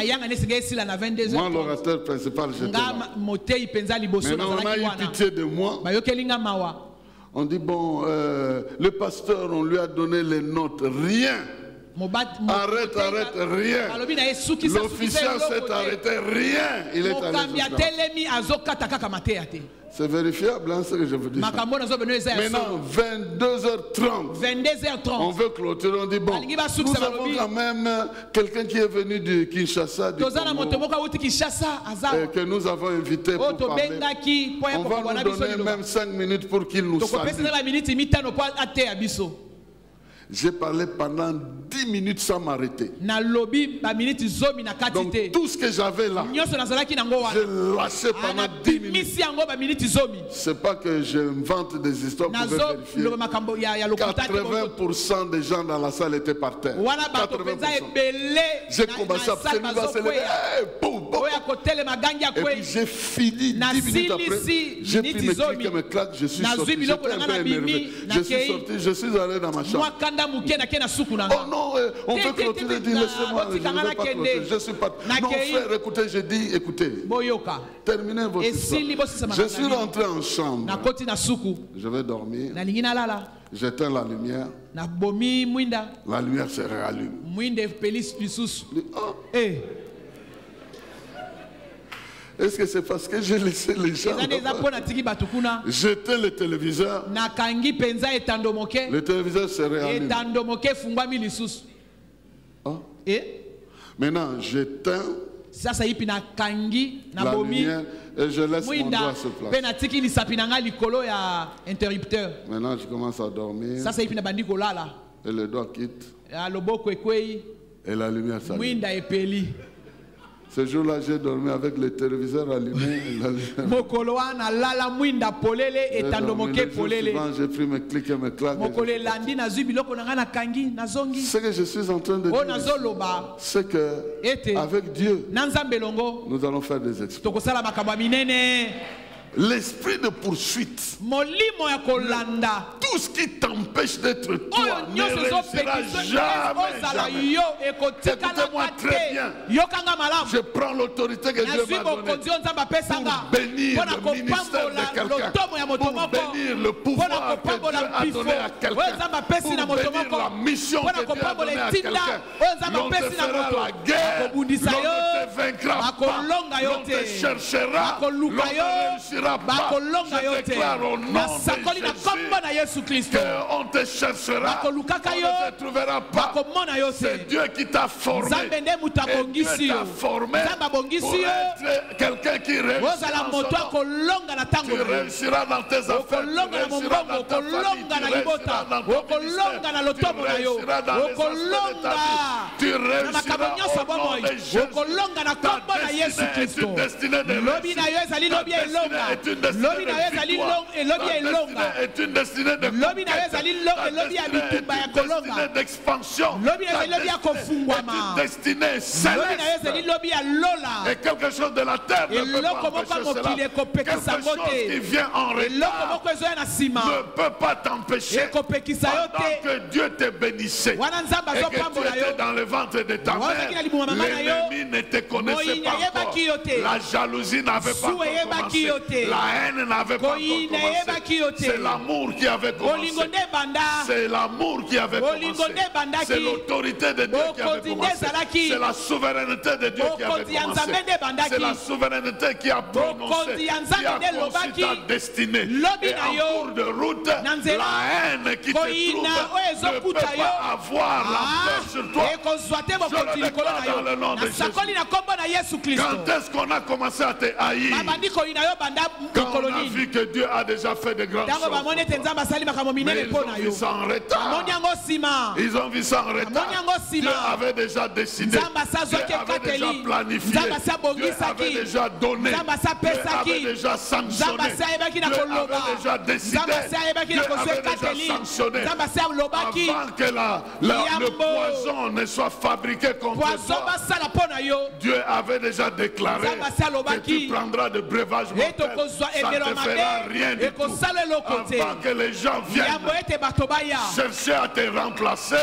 Moi, l'orateur principal, j'étais là. Maintenant, on a eu pitié de moi. On dit, bon, le pasteur, on lui a donné les notes. Rien. Arrête, rien. L'officiel s'est arrêté, rien. Il est allé. C'est vérifiable, hein, ce que je vous dis. Maintenant, 22h30. On veut clôturer, on dit bon, nous avons quand même quelqu'un qui est venu du Kinshasa, du Congo, que nous avons invité pour parler. On va nous donner même 5 minutes pour qu'il nous salue. J'ai parlé pendant 10 minutes sans m'arrêter. Donc tout ce que j'avais là, j'ai lâché pendant 10 minutes. C'est pas que je vante des histoires pour vérifier. 80% des gens dans la salle étaient par terre. 80%. J'ai commencé à se lever. Et puis j'ai fini 10 minutes après. J'ai pris mes clics et mes claques. Je suis sorti. J'étais un peu énervé. Je suis sorti. Je suis allé dans ma chambre. Oh non, on veut clôturer, dit laissez-moi, je ne veux pas clôturer, je suis pas... Non frère, écoutez, j'ai dit, écoutez, terminez votre histoire. Je suis rentré en chambre, je vais dormir, j'éteins la lumière, la lumière se réallume. Est-ce que c'est parce que j'ai laissé les gens? J'éteins le téléviseur. Le téléviseur se réallume. Oh. Maintenant, j'éteins la lumière et je laisse mon doigt se placer. Maintenant, je commence à dormir. Et le doigt quitte. Et la lumière s'allume. Ce jour-là, j'ai dormi avec le téléviseur allumé. J'ai pris mes clics et mes claques. Ce que je suis en train de dire, c'est que avec Dieu, nous allons faire des exploits. L'esprit de poursuite, tout ce qui t'empêche d'être toi ne réussira jamais. Écoutez-moi très bien. Je prends l'autorité que Dieu m'a donnée pour bénir le ministère de quelqu'un, pour bénir le pouvoir que Dieu a donné à quelqu'un, pour bénir la mission que Dieu a donnée à quelqu'un. L'on te fera la guerre, l'on ne te vaincra pas, l'on te cherchera, l'on ne réussira pas. Je déclare au nom de Jésus qu'on te cherchera, on ne te trouvera pas. C'est Dieu qui t'a formé. Et Dieu t'a formé pour être quelqu'un qui réussira en son nom. Tu réussiras dans tes affaires, tu réussiras dans ta famille, tu réussiras dans ton ministère, tu réussiras dans les affaires de ta vie. Tu réussiras au nom de Jésus. Ta destinée est une destinée de réussite. Ta destinée est une destinée de d'expansion. Ta destinée est une destinée céleste. Et quelque chose de la terre ne peut pas empêcher cela. Quelque chose qui vient en retard ne peut pas t'empêcher pendant que Dieu te bénissait et que tu étais dans le ventre de ta mère. L'ennemi ne te connaissait pas encore. La jalousie n'avait pas encore commencé. La haine n'avait pas encore commencé. C'est l'amour qui avait commencé. C'est l'amour qui avait commencé. C'est l'autorité de Dieu qui avait commencé. C'est la souveraineté de Dieu qui avait commencé. C'est la souveraineté qui a prononcé, qui a conçu ta destinée. Et en cours de route, la haine qui te trouve ne peut pas avoir l'empire sur toi. Je le déclare dans le nom de Jésus. Quand est-ce qu'on a commencé à te haïr? Quand on a vu que Dieu a déjà fait de grandes choses. Mais ils ont vu ça en retard. Ils ont vu ça en retard. Dieu avait déjà décidé. Dieu avait déjà planifié. Dieu avait déjà donné. Dieu avait déjà sanctionné. Dieu avait déjà décidé. Dieu avait déjà sanctionné. Avant que le poison ne soit fabriqué contre toi, Dieu avait déjà déclaré que tu prendras de breuvages mortels. Ça ne te fera rien du tout. Avant que les gens viennent chercher à te remplacer,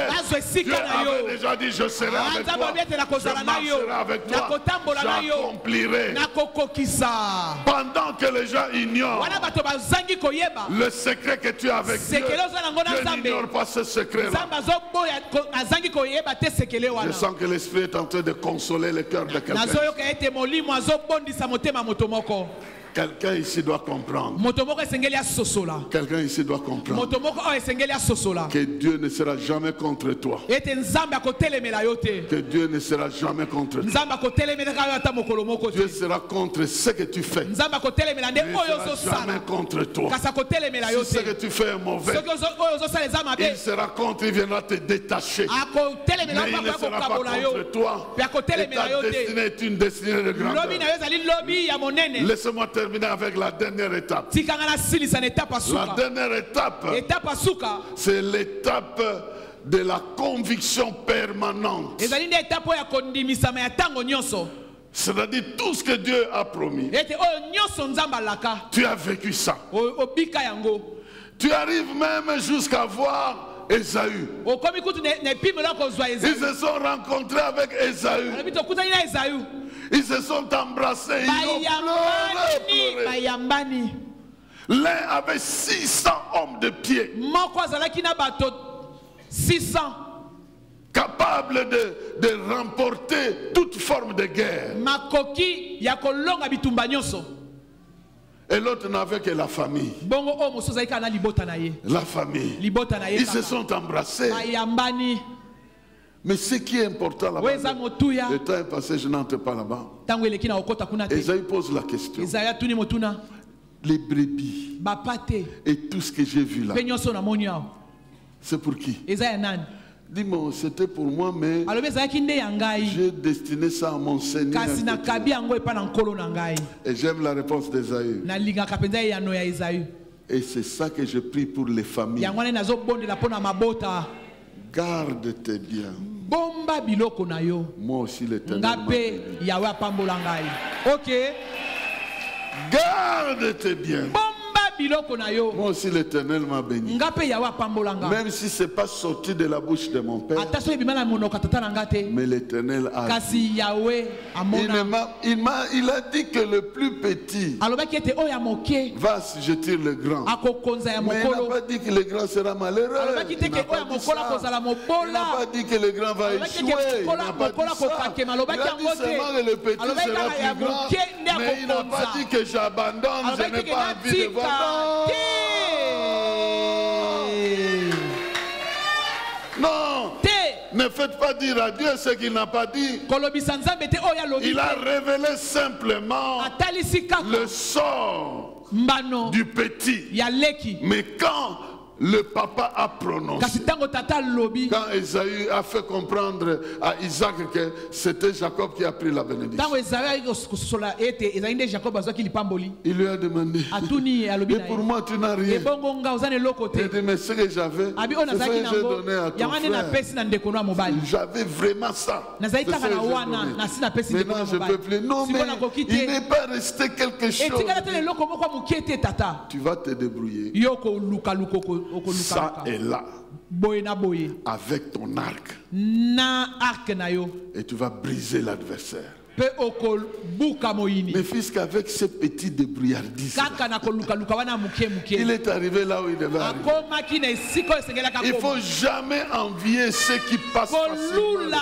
Dieu avait déjà dit: je serai avec toi, je marcherai avec toi, j'accomplirai. Pendant que les gens ignorent le secret que tu as avec Dieu, Dieu n'ignore pas ce secret-là. Je sens que l'Esprit est en train de consoler le cœur de quelqu'un. Quelqu'un ici doit comprendre. Quelqu'un ici doit comprendre que Dieu ne sera jamais contre toi. Que Dieu ne sera jamais contre toi. Dieu sera contre ce que tu fais. Il ne sera jamais contre toi. Si ce que tu fais est mauvais, il sera contre, il viendra te détacher. Mais il ne sera pas contre toi. Et ta destinée est une destinée de grandeur. Laisse-moi terminer avec la dernière étape. La dernière étape, c'est l'étape de la conviction permanente. C'est-à-dire tout ce que Dieu a promis. Tu as vécu ça. Tu arrives même jusqu'à voir Ésaü. Ils se sont rencontrés avec Ésaü. Ils se sont embrassés. Ils ont pleuré. L'un avait 600 hommes de pied. 600. Capables de remporter toute forme de guerre. Et l'autre n'avait que la famille. La famille. Ils se sont embrassés. Mais ce qui est important là-bas, le temps est passé, je n'entre pas là-bas. Ésaü pose la question. Les brebis et tout ce que j'ai vu là, c'est pour qui? Dis-moi, c'était pour moi, mais j'ai destiné ça à mon Seigneur. Et j'aime la réponse d'Ésaü. Et c'est ça que je prie pour les familles. Garde tes biens. Moi aussi l'Éternel m'a béni. Ok. Garde tes biens. Moi aussi l'Éternel m'a béni. Même si ce n'est pas sorti de la bouche de mon père, mais l'Éternel a dit. Il a dit que le plus petit va assujettir le grand. Mais il n'a pas dit que le grand sera malheureux. Il n'a pas dit ça. Il n'a pas dit que le grand va échouer. Il n'a pas dit ça. Il a dit seulement que le petit sera plus grand. Mais il n'a pas dit que j'abandonne, je n'ai pas envie de voir. Non, ne faites pas dire à Dieu ce qu'il n'a pas dit. Il a révélé simplement le sort du petit. Mais quand le papa a prononcé, quand Ésaü a fait comprendre à Isaac que c'était Jacob qui a pris la bénédiction, il lui a demandé: et pour moi tu n'as rien. Il a dit: mais ce que j'avais, c'est ce que j'ai donné à ton frère. J'avais vraiment ça. Maintenant je ne peux plus. Non, mais il n'est pas resté quelque chose. Tu vas te débrouiller. Ça est là, avec ton arc, et tu vas briser l'adversaire. Mes fils, qu'avec ces petits débrouillardises, il est arrivé là où il devait arriver. Il ne faut jamais envier ceux qui passent facilement.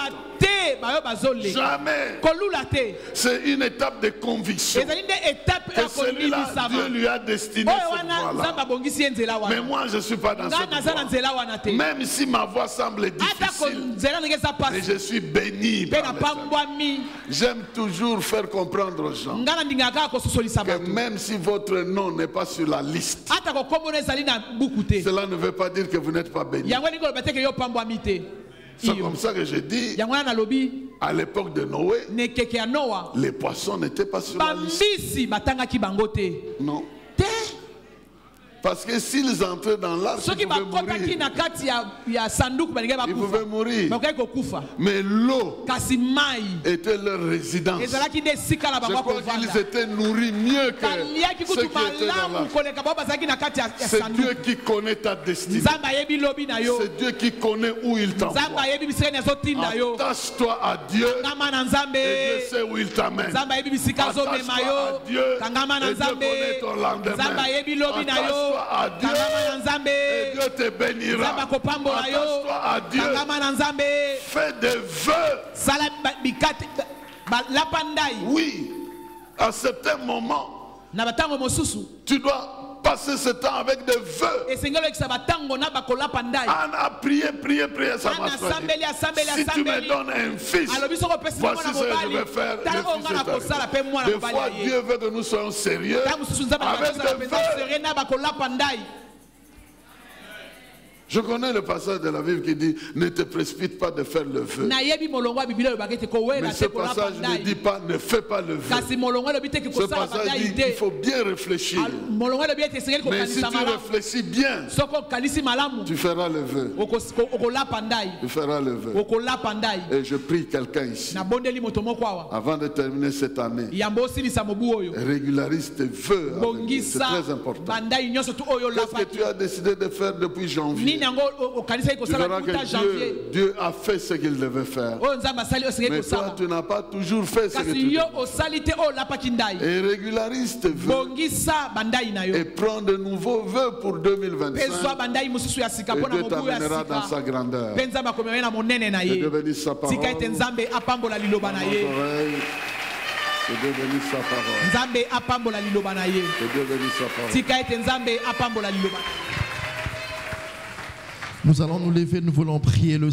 Jamais. C'est une étape de conviction. Que celui-là, Dieu lui a destiné cette voie-là. Mais moi, je ne suis pas dans cette voie. Même si ma voie semble difficile, mais je suis béni par l'Éternel. J'aime toujours faire comprendre aux gens que même si votre nom n'est pas sur la liste, cela ne veut pas dire que vous n'êtes pas béni. C'est comme ça que je dis, à l'époque de Noé, les poissons n'étaient pas sur la liste. Non. Parce que s'ils entraient dans l'arche, ils pouvaient mourir. Mais l'eau était leur résidence. Je crois qu'ils étaient nourris mieux que ceux qui étaient dans l'arche. C'est Dieu qui connaît ta destinée. C'est Dieu qui connaît où il t'envoie. Attache-toi à Dieu et Dieu sait où il t'amène. Attache-toi à Dieu et Dieu connaît ton lendemain. À Dieu et Dieu te bénira. Attache-toi à Dieu. Fais des vœux. Oui, à certains moments, tu dois passer ce temps avec des vœux. Anne a prié, ça m'a choisi. Si tu me donnes un fils, voici ce que je vais faire. Des fois, Dieu veut que nous soyons sérieux avec des vœux. Je connais le passage de la Bible qui dit ne te précipite pas de faire le vœu. Mais ce passage ne dit pas ne fais pas le vœu. Ce passage dit qu'il faut bien réfléchir. Mais si tu réfléchis bien, tu feras le vœu. Tu feras le vœu. Et je prie quelqu'un ici, avant de terminer cette année, régularise tes vœux. C'est très important. Qu'est-ce que tu as décidé de faire depuis janvier? Tu verras que Dieu a fait ce qu'il devait faire. Mais toi, tu n'as pas toujours fait ce que tu devais faire. Et régularise tes vœux. Et prends de nouveaux vœux pour 2025. Et Dieu t'amènera dans sa grandeur. Que Dieu bénisse sa parole. Que Dieu bénisse sa parole. Que Dieu bénisse sa parole. Nous allons nous lever, nous voulons prier le